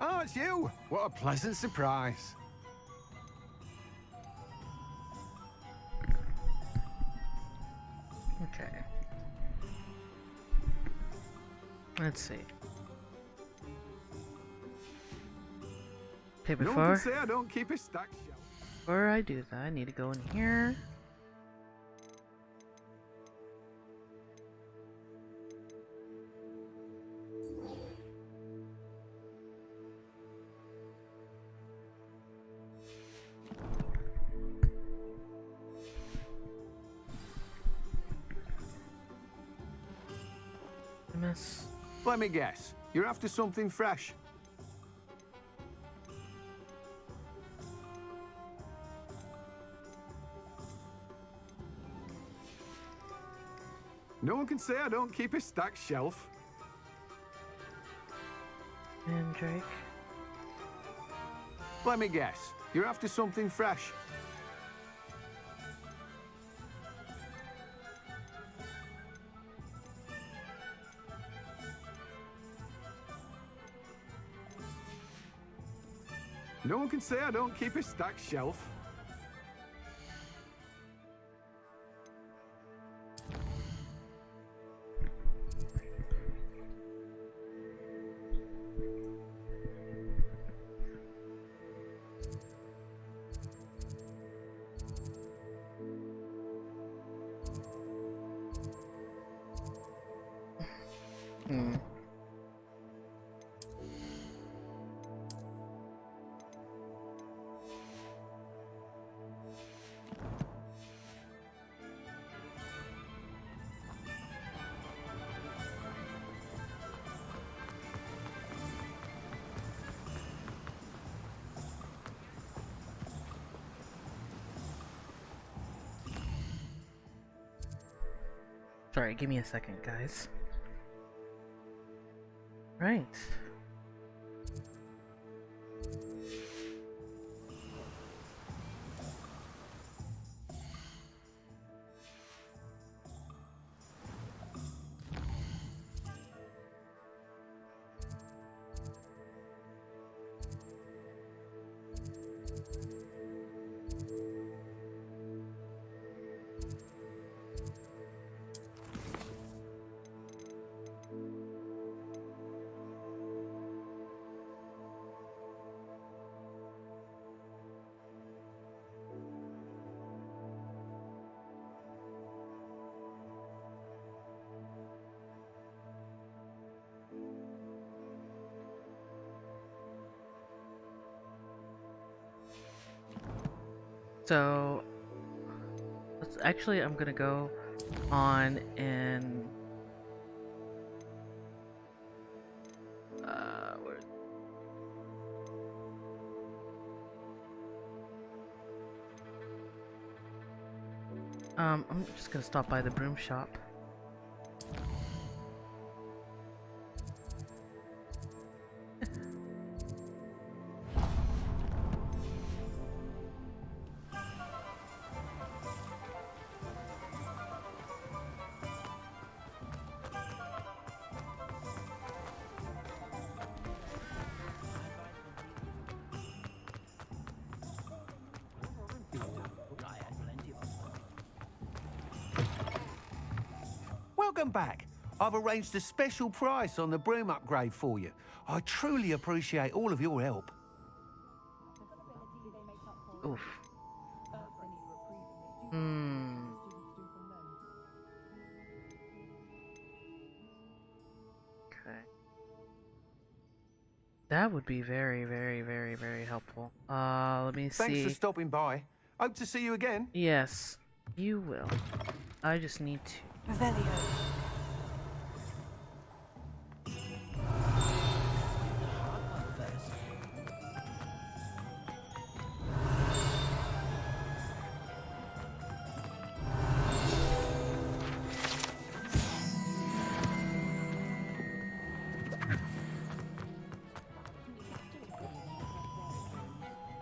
S18: Oh, it's you! What a pleasant surprise.
S1: Okay. Let's see. Okay,
S18: No one
S1: before
S18: can say I don't keep a stack shelf.
S1: before I do that, I need to go in here. Miss.
S18: Let me guess. You're after something fresh. No one can say I don't keep a stacked shelf.
S1: Mandrake.
S18: Let me guess. You're after something fresh. No one can say I don't keep a stacked shelf.
S1: Sorry, give me a second, guys. Right. So, actually, I'm gonna go on and where? I'm just gonna stop by the broom shop.
S14: welcome back. I've arranged a special price on the broom upgrade for you. I truly appreciate all of your help.
S1: Oof. Hmm. Okay. That would be very, very, very, very helpful. Let me see.
S14: Thanks for stopping by. Hope to see you again.
S1: Yes, you will. I just need to.
S7: Revelio.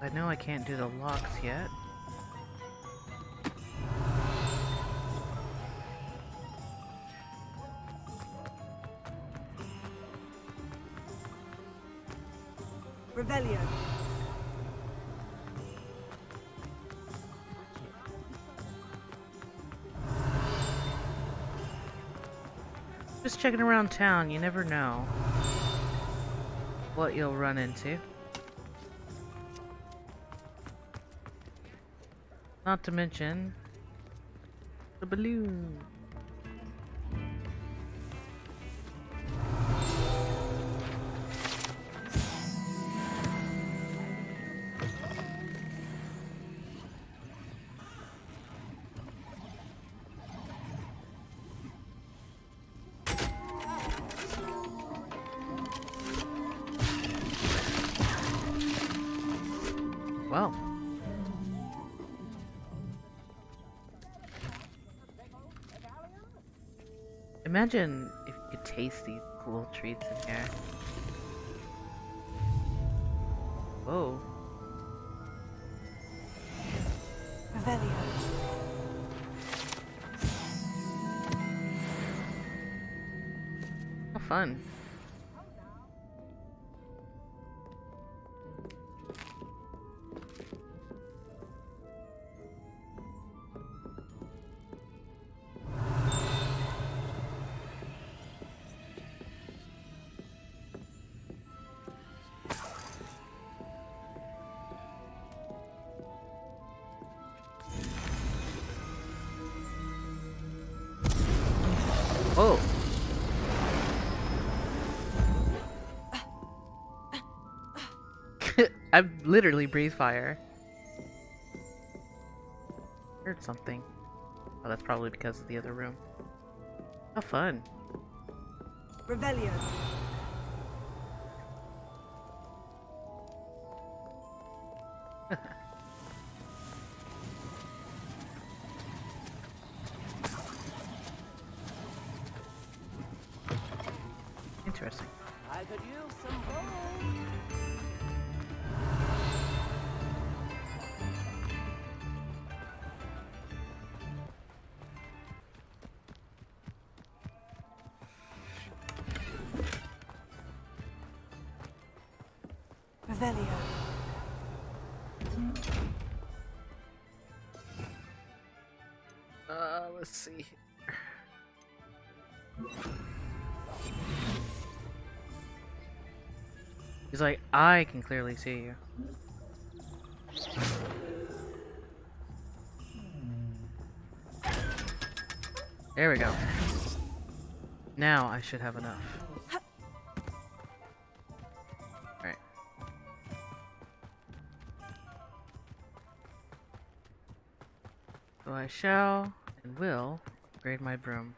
S1: I know I can't do the locks yet.
S10: Revelio.
S1: Just checking around town, you never know what you'll run into. Not to mention the balloon. Well. Imagine if you could taste these cool treats in here. Whoa.
S7: Revelio.
S1: How fun. Oh. I literally breathe fire. Heard something. Oh, that's probably because of the other room. How fun.
S10: Revelio.
S1: Interesting.
S11: I could use some bone.
S7: Revelio.
S1: Let's see. He's like, I can clearly see you. There we go. Now I should have enough. Alright. So I shall and will upgrade my broom.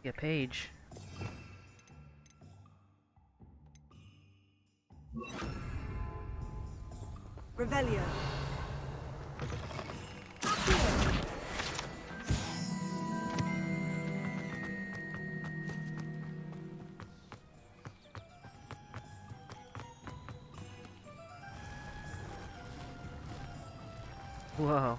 S1: A page.
S10: Revelio.
S1: Whoa.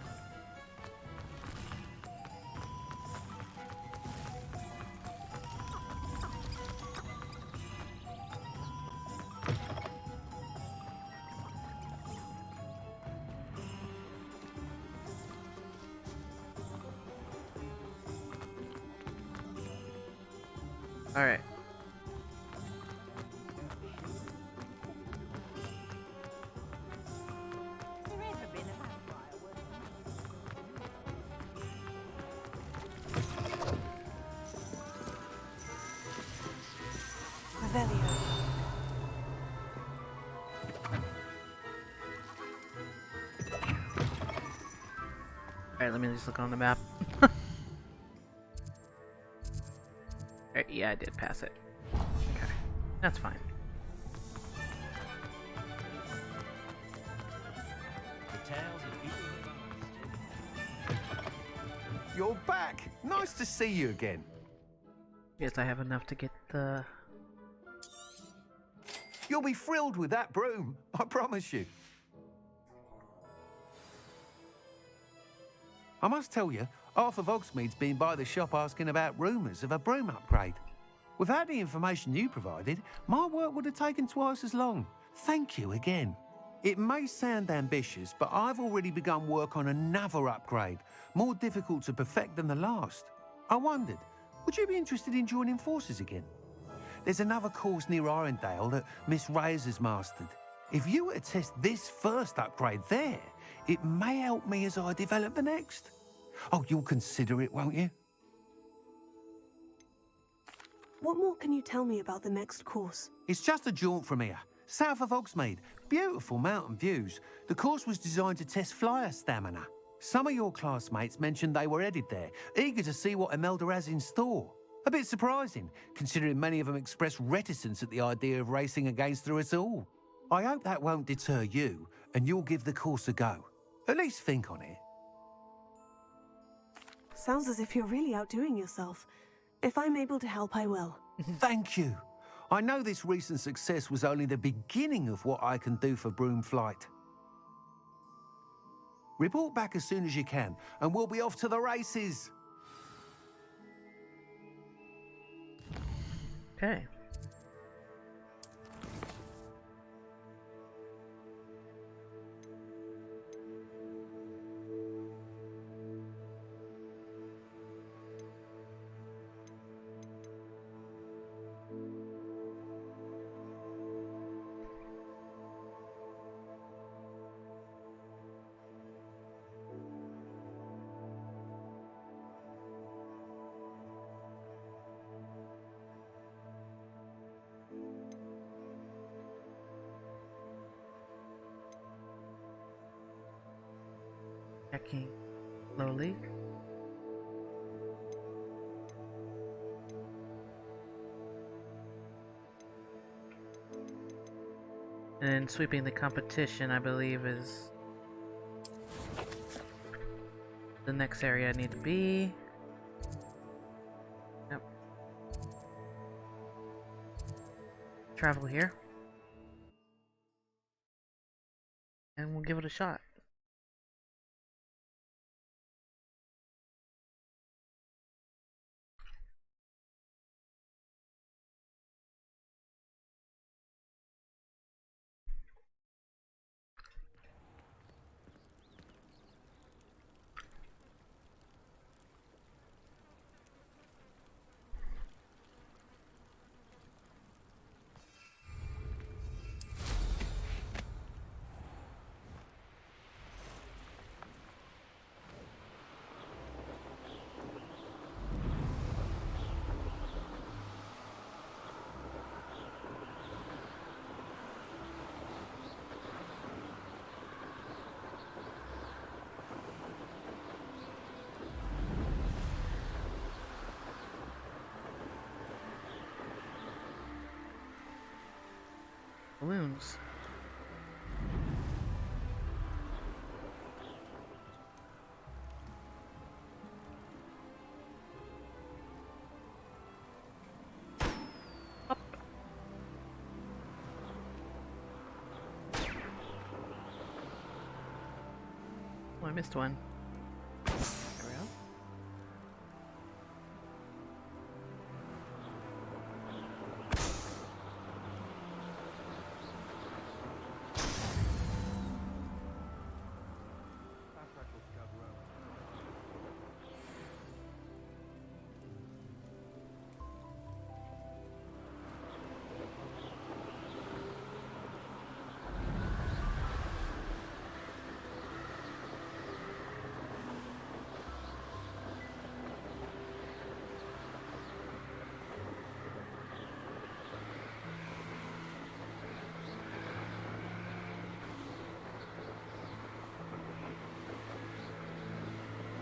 S1: Alright.
S7: Revelio.
S1: Alright, let me just look on the map. Alright, yeah, I did pass it. Okay, that's fine.
S14: You're back! Nice to see you again.
S1: Yes, I have enough to get the...
S14: You'll be thrilled with that broom, I promise you. I must tell you, Arthur Vogsmeade's been by the shop asking about rumours of a broom upgrade. Without the information you provided, my work would have taken twice as long. Thank you again. It may sound ambitious, but I've already begun work on another upgrade, more difficult to perfect than the last. I wondered, would you be interested in joining forces again? There's another course near Irondale that Miss Reyes has mastered. If you were to test this first upgrade there, it may help me as I develop the next. Oh, you'll consider it, won't you?
S7: What more can you tell me about the next course?
S14: It's just a jaunt from here, south of Hogsmeade. Beautiful mountain views. The course was designed to test flyer stamina. Some of your classmates mentioned they were headed there, eager to see what Imelda has in store. A bit surprising, considering many of them expressed reticence at the idea of racing against her at all. I hope that won't deter you, and you'll give the course a go. At least think on it.
S7: Sounds as if you're really outdoing yourself. If I'm able to help, I will.
S14: Thank you. I know this recent success was only the beginning of what I can do for broom flight. Report back as soon as you can, and we'll be off to the races.
S1: Okay. Checking slowly. And then sweeping the competition, I believe, is the next area I need to be. Yep. Travel here. And we'll give it a shot. Balloons. Up. Oh, I missed one. There we go.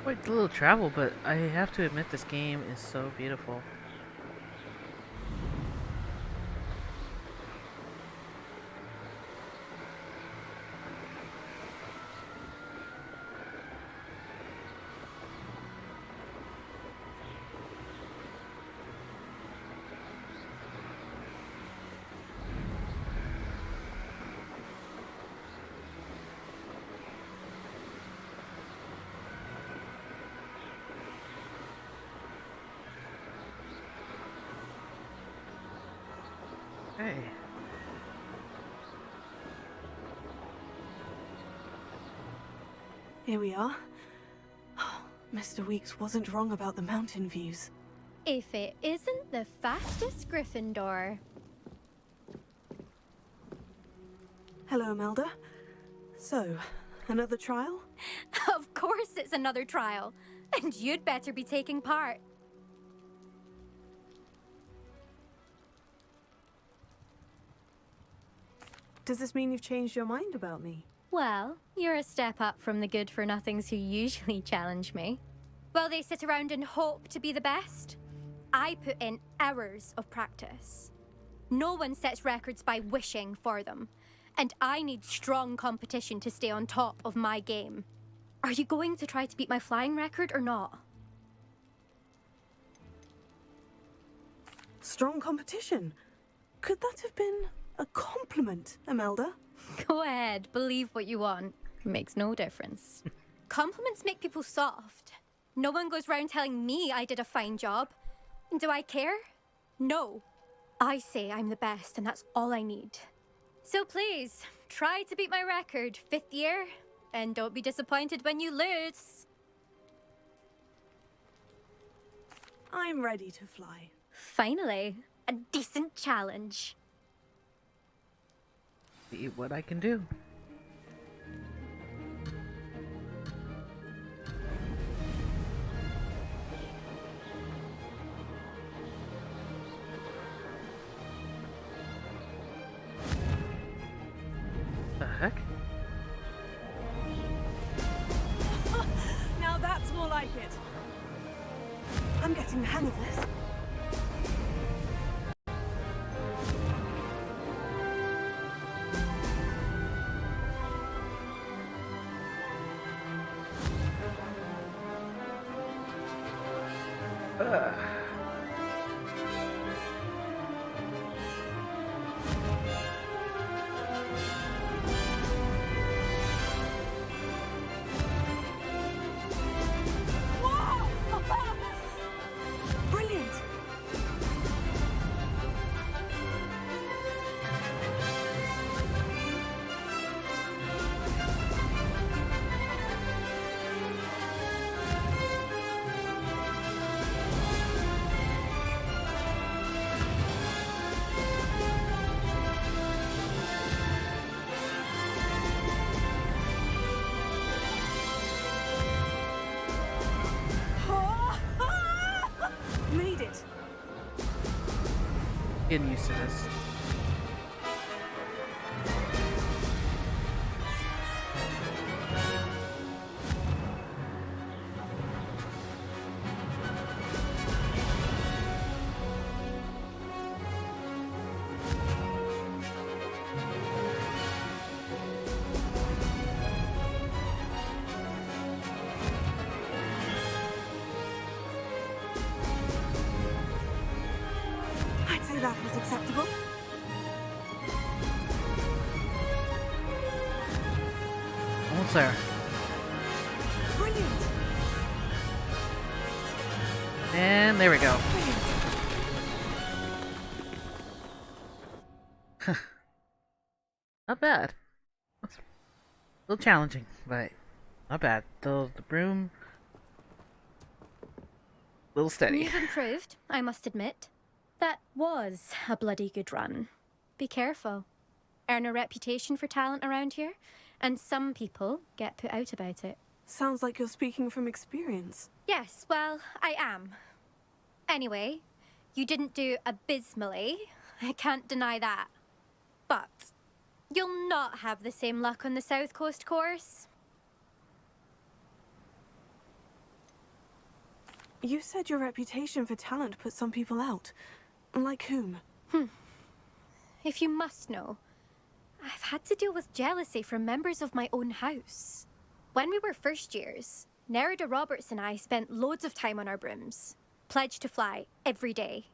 S1: Quite a little travel, but I have to admit this game is so beautiful. Hey.
S7: Here we are. Mr. Weeks wasn't wrong about the mountain views.
S19: If it isn't the fastest Gryffindor.
S7: Hello, Imelda. So, another trial?
S19: Of course it's another trial. And you'd better be taking part.
S7: Does this mean you've changed your mind about me?
S19: Well, you're a step up from the good-for-nothings who usually challenge me. While they sit around and hope to be the best, I put in hours of practice. No one sets records by wishing for them, and I need strong competition to stay on top of my game. Are you going to try to beat my flying record or not?
S7: Strong competition? Could that have been a compliment, Imelda?
S19: Go ahead, believe what you want. Makes no difference. Compliments make people soft. No one goes round telling me I did a fine job. Do I care? No. I say I'm the best, and that's all I need. So please, try to beat my record, 5th year, and don't be disappointed when you lose.
S7: I'm ready to fly.
S19: Finally, a decent challenge.
S1: See what I can do. The heck?
S10: Now that's more like it.
S7: I'm getting the hang of this. Brilliant! Made it!
S1: Getting used to this.
S7: I'd say that was acceptable.
S1: Almost there.
S7: Brilliant!
S1: And there we go. Not bad. A little challenging, but not bad. The broom, a little steady.
S19: You've improved, I must admit. That was a bloody good run. Be careful. Earn a reputation for talent around here, and some people get put out about it.
S7: Sounds like you're speaking from experience.
S19: Yes, well, I am. Anyway, you didn't do abysmally. I can't deny that. But you'll not have the same luck on the South Coast course.
S7: You said your reputation for talent put some people out. Like whom?
S19: If you must know, I've had to deal with jealousy from members of my own house. When we were first years, Nerida Roberts and I spent loads of time on our brooms, pledged to fly every day.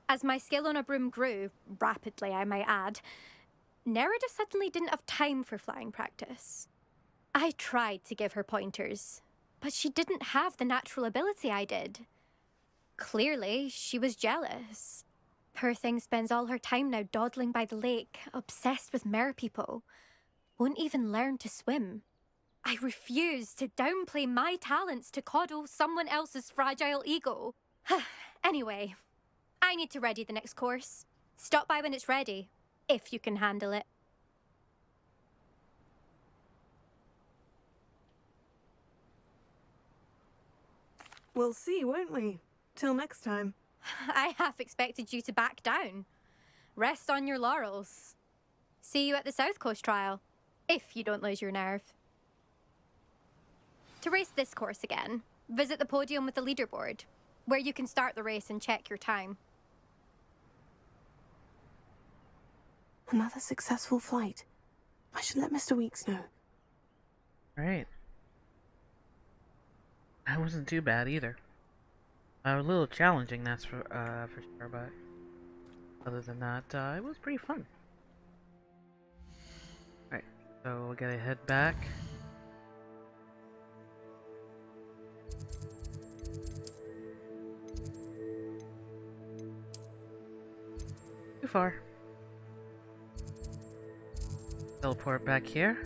S19: As my skill on a broom grew, rapidly I might add, Nerida suddenly didn't have time for flying practice. I tried to give her pointers, but she didn't have the natural ability I did. Clearly, she was jealous. Poor thing spends all her time now dawdling by the lake, obsessed with merpeople. Won't even learn to swim. I refuse to downplay my talents to coddle someone else's fragile ego. Anyway, I need to ready the next course. Stop by when it's ready, if you can handle it.
S7: We'll see, won't we? Till next time.
S19: I half expected you to back down. Rest on your laurels. See you at the South Coast trial, if you don't lose your nerve. To race this course again, visit the podium with the leaderboard, where you can start the race and check your time.
S7: Another successful flight. I should let Mr. Weeks know.
S1: Right. That wasn't too bad either. A little challenging, that's for sure, but other than that, it was pretty fun. Right, so we gotta head back. Too far. Teleport back here.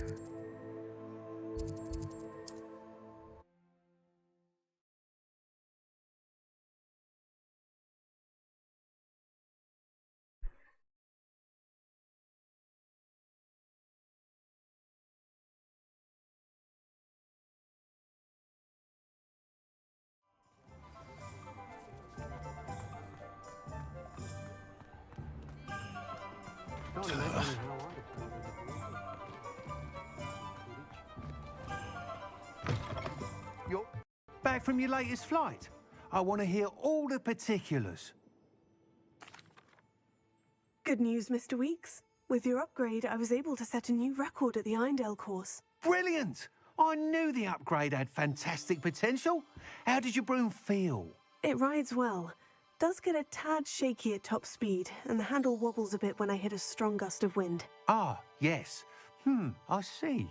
S14: You're back from your latest flight? I want to hear all the particulars.
S7: Good news, Mr. Weeks. With your upgrade, I was able to set a new record at the Irondale course.
S14: Brilliant! I knew the upgrade had fantastic potential. How did your broom feel?
S7: It rides well. Does get a tad shaky at top speed, and the handle wobbles a bit when I hit a strong gust of wind.
S14: Ah, yes. I see.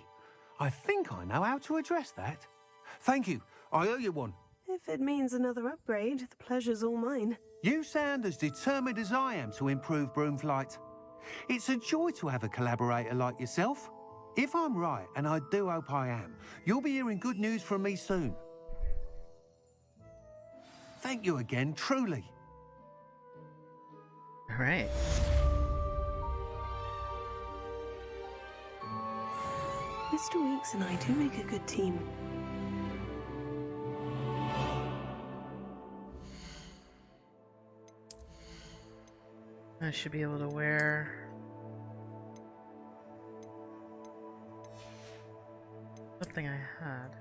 S14: I think I know how to address that. Thank you. I owe you one.
S7: If it means another upgrade, the pleasure's all mine.
S14: You sound as determined as I am to improve broom flight. It's a joy to have a collaborator like yourself. If I'm right, and I do hope I am, you'll be hearing good news from me soon. Thank you again, truly.
S1: All right.
S7: Mr. Weeks and I do make a good team.
S1: I should be able to wear something I had.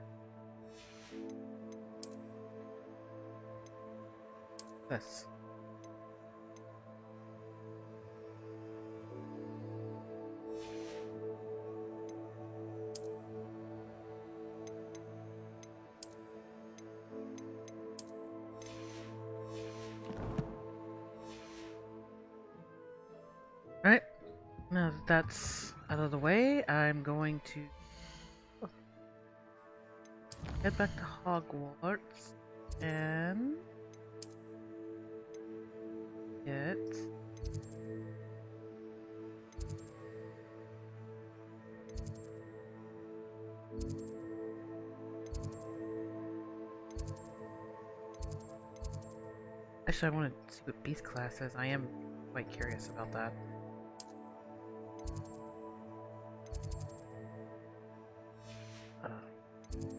S1: This. Right. Now that that's out of the way, I'm going to head back to Hogwarts and get Actually, I want to see what Beast class is. I am quite curious about that.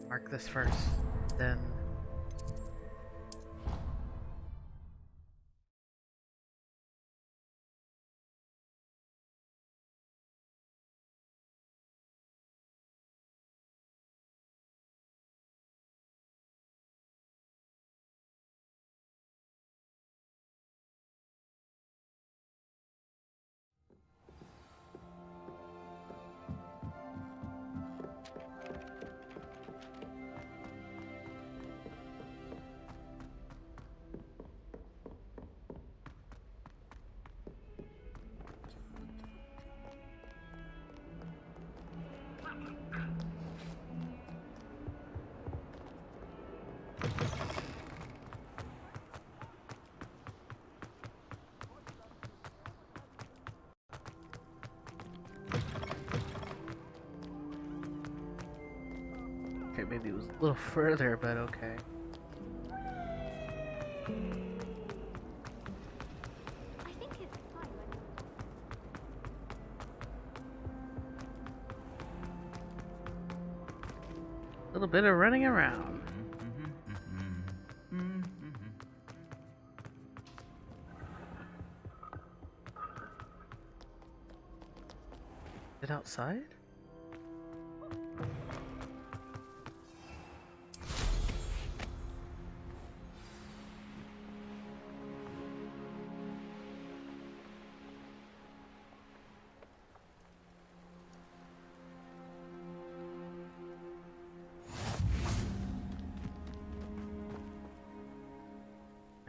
S1: Mark this first, then Okay, maybe it was a little further, but okay.
S3: I think it's fine.
S1: A little bit of running around. Is it outside?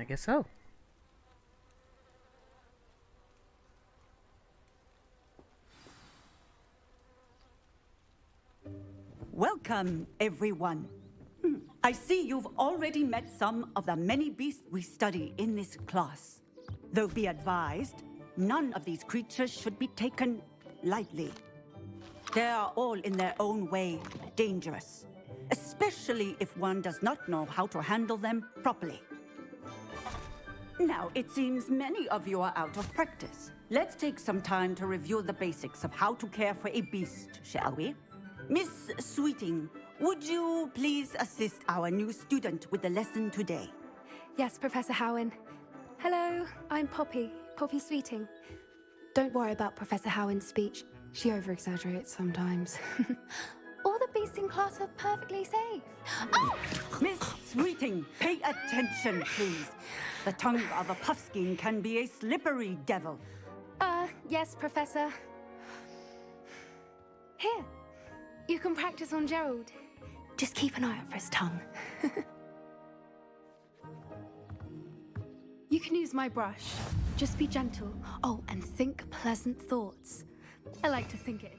S1: I guess so.
S20: Welcome, everyone. I see you've already met some of the many beasts we study in this class. Though be advised, none of these creatures should be taken lightly. They are all in their own way dangerous, especially if one does not know how to handle them properly. Now, it seems many of you are out of practice. Let's take some time to review the basics of how to care for a beast, shall we? Miss Sweeting, would you please assist our new student with the lesson today?
S21: Yes, Professor Howen. Hello, I'm Poppy Sweeting. Don't worry about Professor Howen's speech. She over-exaggerates sometimes. All the beasts in class are perfectly safe.
S20: Oh! Miss Sweeting, pay attention, please. The tongue of a puffskein can be a slippery devil.
S21: Yes, Professor. Here, you can practice on Gerald. Just keep an eye out for his tongue. You can use my brush. Just be gentle. Oh, and think pleasant thoughts. I like to think it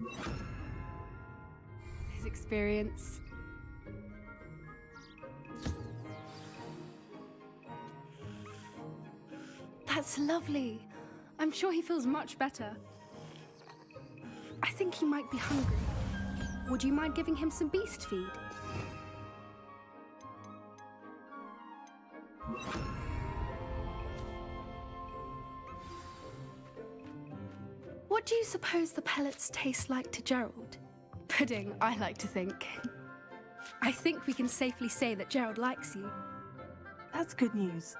S21: in. His experience. That's lovely. I'm sure he feels much better. I think he might be hungry. Would you mind giving him some beast feed? What do you suppose the pellets taste like to Gerald? Pudding, I like to think. I think we can safely say that Gerald likes you.
S7: That's good news.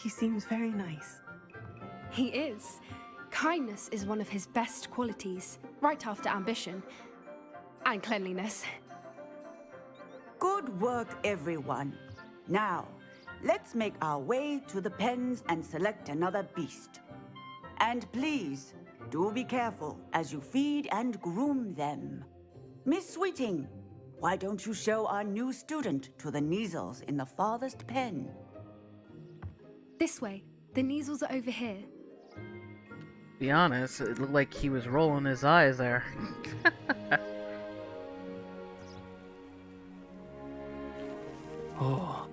S7: He seems very nice.
S21: He is. Kindness is one of his best qualities, right after ambition. And cleanliness.
S20: Good work, everyone. Now, let's make our way to the pens and select another beast. And please, do be careful as you feed and groom them. Miss Sweeting, why don't you show our new student to the Neasels in the farthest pen?
S21: This way. The Neasels are over here.
S1: Be honest, it looked like he was rolling his eyes there.
S22: Oh,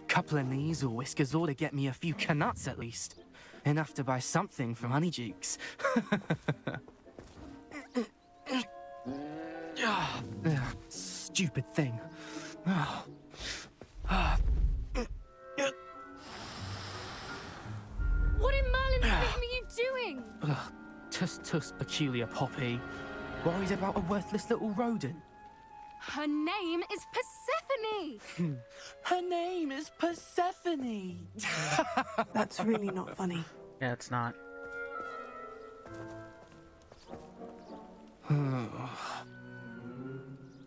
S22: couple of Neasel whiskers ought to get me a few canuts at least. Enough to buy something from Honeydukes. Stupid thing.
S21: What in Merlin's name are you doing?
S22: Tuss, peculiar Poppy. Worried about a worthless little rodent.
S21: Her name is Persephone!
S22: Her name is Persephone!
S7: That's really not funny.
S1: Yeah, it's not.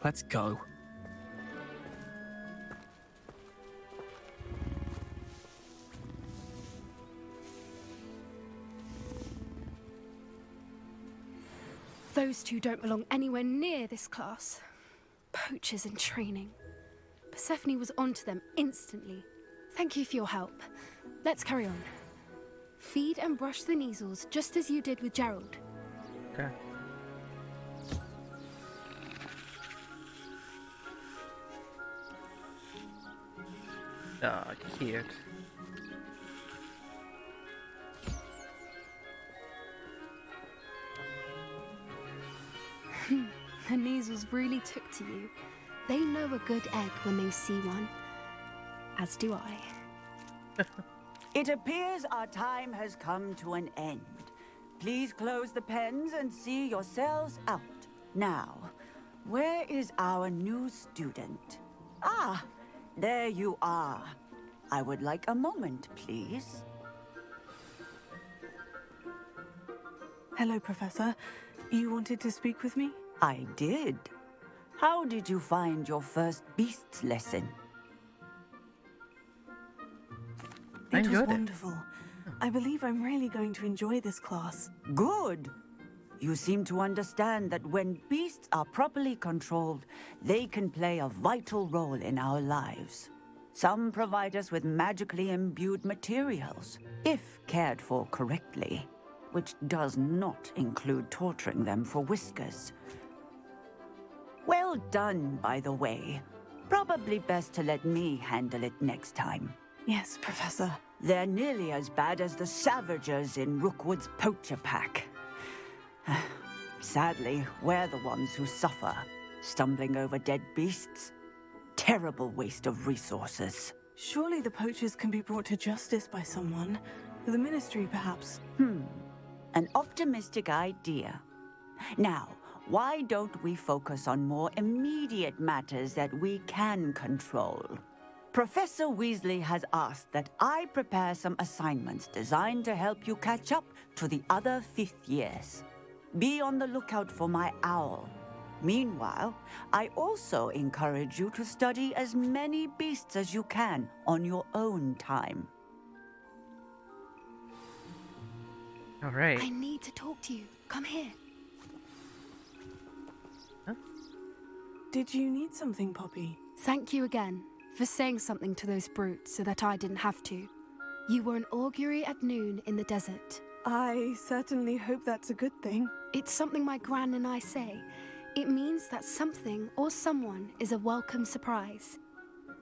S22: Let's go.
S21: Those two don't belong anywhere near this class. Poachers in training. Persephone was onto them instantly. Thank you for your help. Let's carry on. Feed and brush the Neasels just as you did with Gerald.
S1: Okay. Ah, cute.
S21: The measles really took to you. They know a good egg when they see one. As do I.
S20: It appears our time has come to an end. Please close the pens and see yourselves out. Now, where is our new student? Ah, there you are. I would like a moment, please.
S7: Hello, Professor. You wanted to speak with me?
S20: I did. How did you find your first beasts lesson?
S7: It was wonderful. I believe I'm really going to enjoy this class.
S20: Good. You seem to understand that when beasts are properly controlled, they can play a vital role in our lives. Some provide us with magically imbued materials, if cared for correctly, which does not include torturing them for whiskers. Well done, by the way. Probably best to let me handle it next time.
S7: Yes, Professor.
S20: They're nearly as bad as the Savagers in Rookwood's poacher pack. Sadly, we're the ones who suffer, stumbling over dead beasts. Terrible waste of resources.
S7: Surely the poachers can be brought to justice by someone. The Ministry, perhaps.
S20: An optimistic idea. Now, why don't we focus on more immediate matters that we can control? Professor Weasley has asked that I prepare some assignments designed to help you catch up to the other 5th years. Be on the lookout for my owl. Meanwhile, I also encourage you to study as many beasts as you can on your own time.
S1: All right.
S21: I need to talk to you. Come here.
S7: Did you need something, Poppy?
S21: Thank you again for saying something to those brutes so that I didn't have to. You were an augury at noon in the desert.
S7: I certainly hope that's a good thing.
S21: It's something my gran and I say. It means that something or someone is a welcome surprise.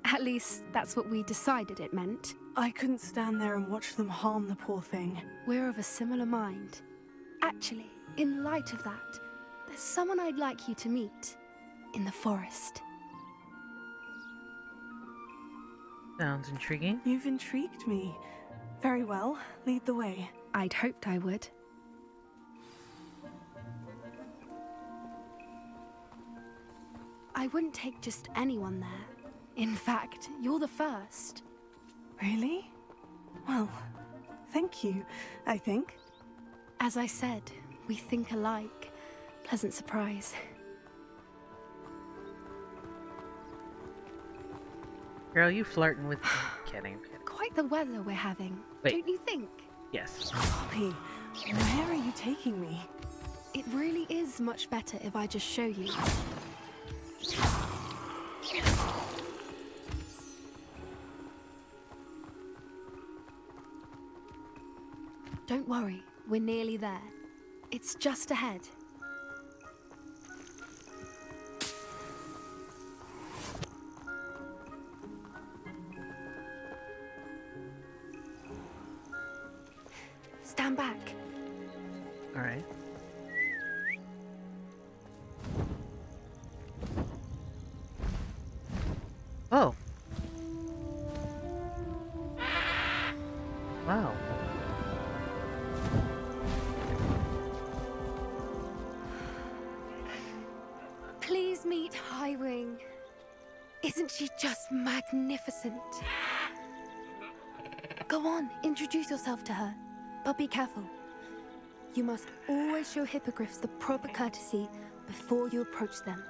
S21: At least, that's what we decided it meant.
S7: I couldn't stand there and watch them harm the poor thing.
S21: We're of a similar mind. Actually, in light of that, there's someone I'd like you to meet. In the forest.
S1: Sounds intriguing.
S7: You've intrigued me. Very well. Lead the way.
S21: I'd hoped I would. I wouldn't take just anyone there. In fact, you're the first.
S7: Really? Well, thank you, I think.
S21: As I said, we think alike. Pleasant surprise.
S1: Girl, you flirting with me. Kidding.
S21: Quite the weather we're having,
S1: Wait.
S21: don't you think?
S1: Yes.
S7: Poppy, where are you taking me?
S21: It really is much better if I just show you. Don't worry, we're nearly there. It's just ahead. Stand back.
S1: All right. Oh. Wow.
S21: Please meet Highwing. Isn't she just magnificent? Go on, introduce yourself to her. But be careful. You must always show hippogriffs the proper courtesy before you approach them.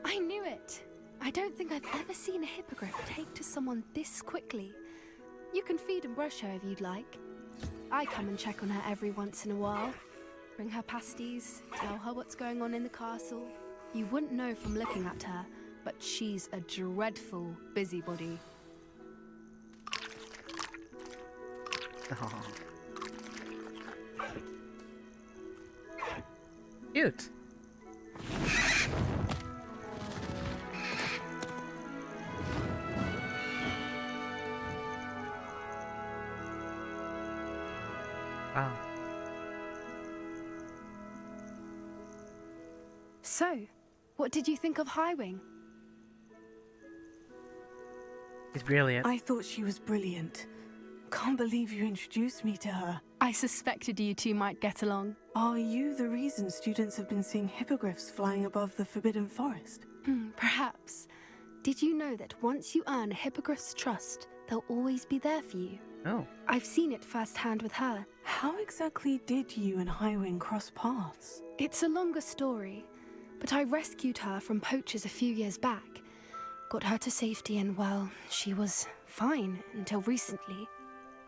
S21: I knew it! I don't think I've ever seen a hippogriff take to someone this quickly. You can feed and brush her if you'd like. I come and check on her every once in a while. Bring her pasties, tell her what's going on in the castle. You wouldn't know from looking at her, but she's a dreadful busybody.
S1: Oh. Cute. Wow.
S21: So, what did you think of Highwing?
S1: He's brilliant.
S7: I thought she was brilliant. Can't believe you introduced me to her.
S21: I suspected you two might get along.
S7: Are you the reason students have been seeing hippogriffs flying above the Forbidden Forest?
S21: Perhaps. Did you know that once you earn a hippogriff's trust, they'll always be there for you?
S1: Oh.
S21: I've seen it firsthand with her.
S7: How exactly did you and Highwing cross paths?
S21: It's a longer story, but I rescued her from poachers a few years back. Got her to safety and, well, she was fine until recently.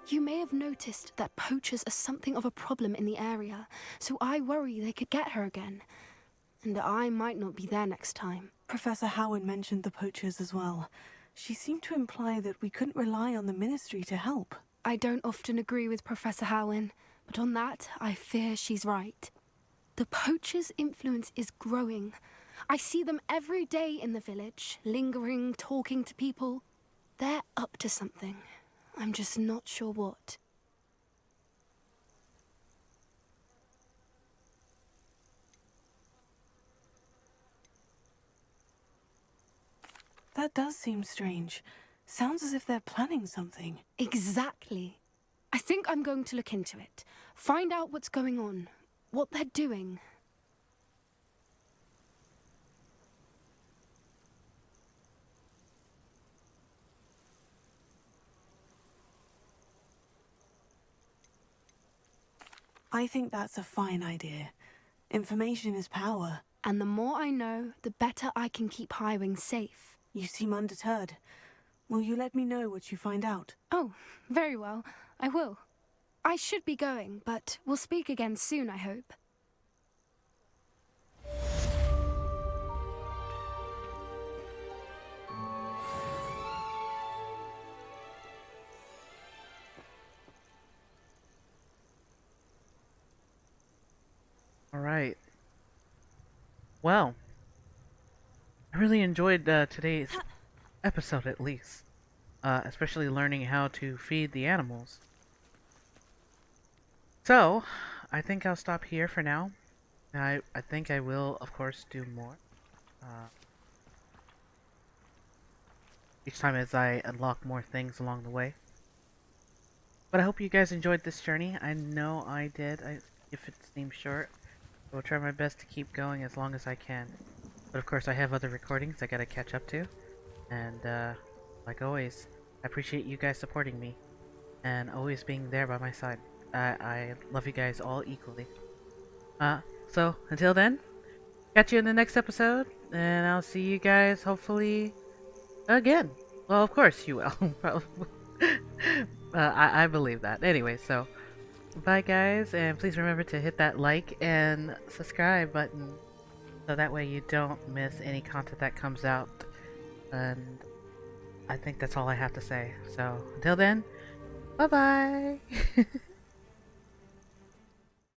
S21: You may have noticed that poachers are something of a problem in the area, so I worry they could get her again. And I might not be there next time.
S7: Professor Howard mentioned the poachers as well. She seemed to imply that we couldn't rely on the Ministry to help.
S21: I don't often agree with Professor Howin, but on that, I fear she's right. The poachers' influence is growing. I see them every day in the village, lingering, talking to people. They're up to something. I'm just not sure what.
S7: That does seem strange. Sounds as if they're planning something.
S21: Exactly. I think I'm going to look into it. Find out what's going on, what they're doing.
S7: I think that's a fine idea. Information is power.
S21: And the more I know, the better I can keep Highwing safe.
S7: You seem undeterred. Will you let me know what you find out?
S21: Oh, very well. I will. I should be going, but we'll speak again soon, I hope.
S1: Alright. Well, I really enjoyed today's episode, at least. Especially learning how to feed the animals. So, I think I'll stop here for now. I think I will, of course, do more. Each time as I unlock more things along the way. But I hope you guys enjoyed this journey. I know I did. If it seems short, I will try my best to keep going as long as I can. But of course, I have other recordings I gotta catch up to. And, like always, I appreciate you guys supporting me. And always being there by my side. I love you guys all equally. So, until then, catch you in the next episode. And I'll see you guys, hopefully, again. Well, of course you will. Probably. I believe that. Anyway, so, bye guys. And please remember to hit that like and subscribe button. So that way you don't miss any content that comes out. And I think that's all I have to say. So, until then, bye-bye!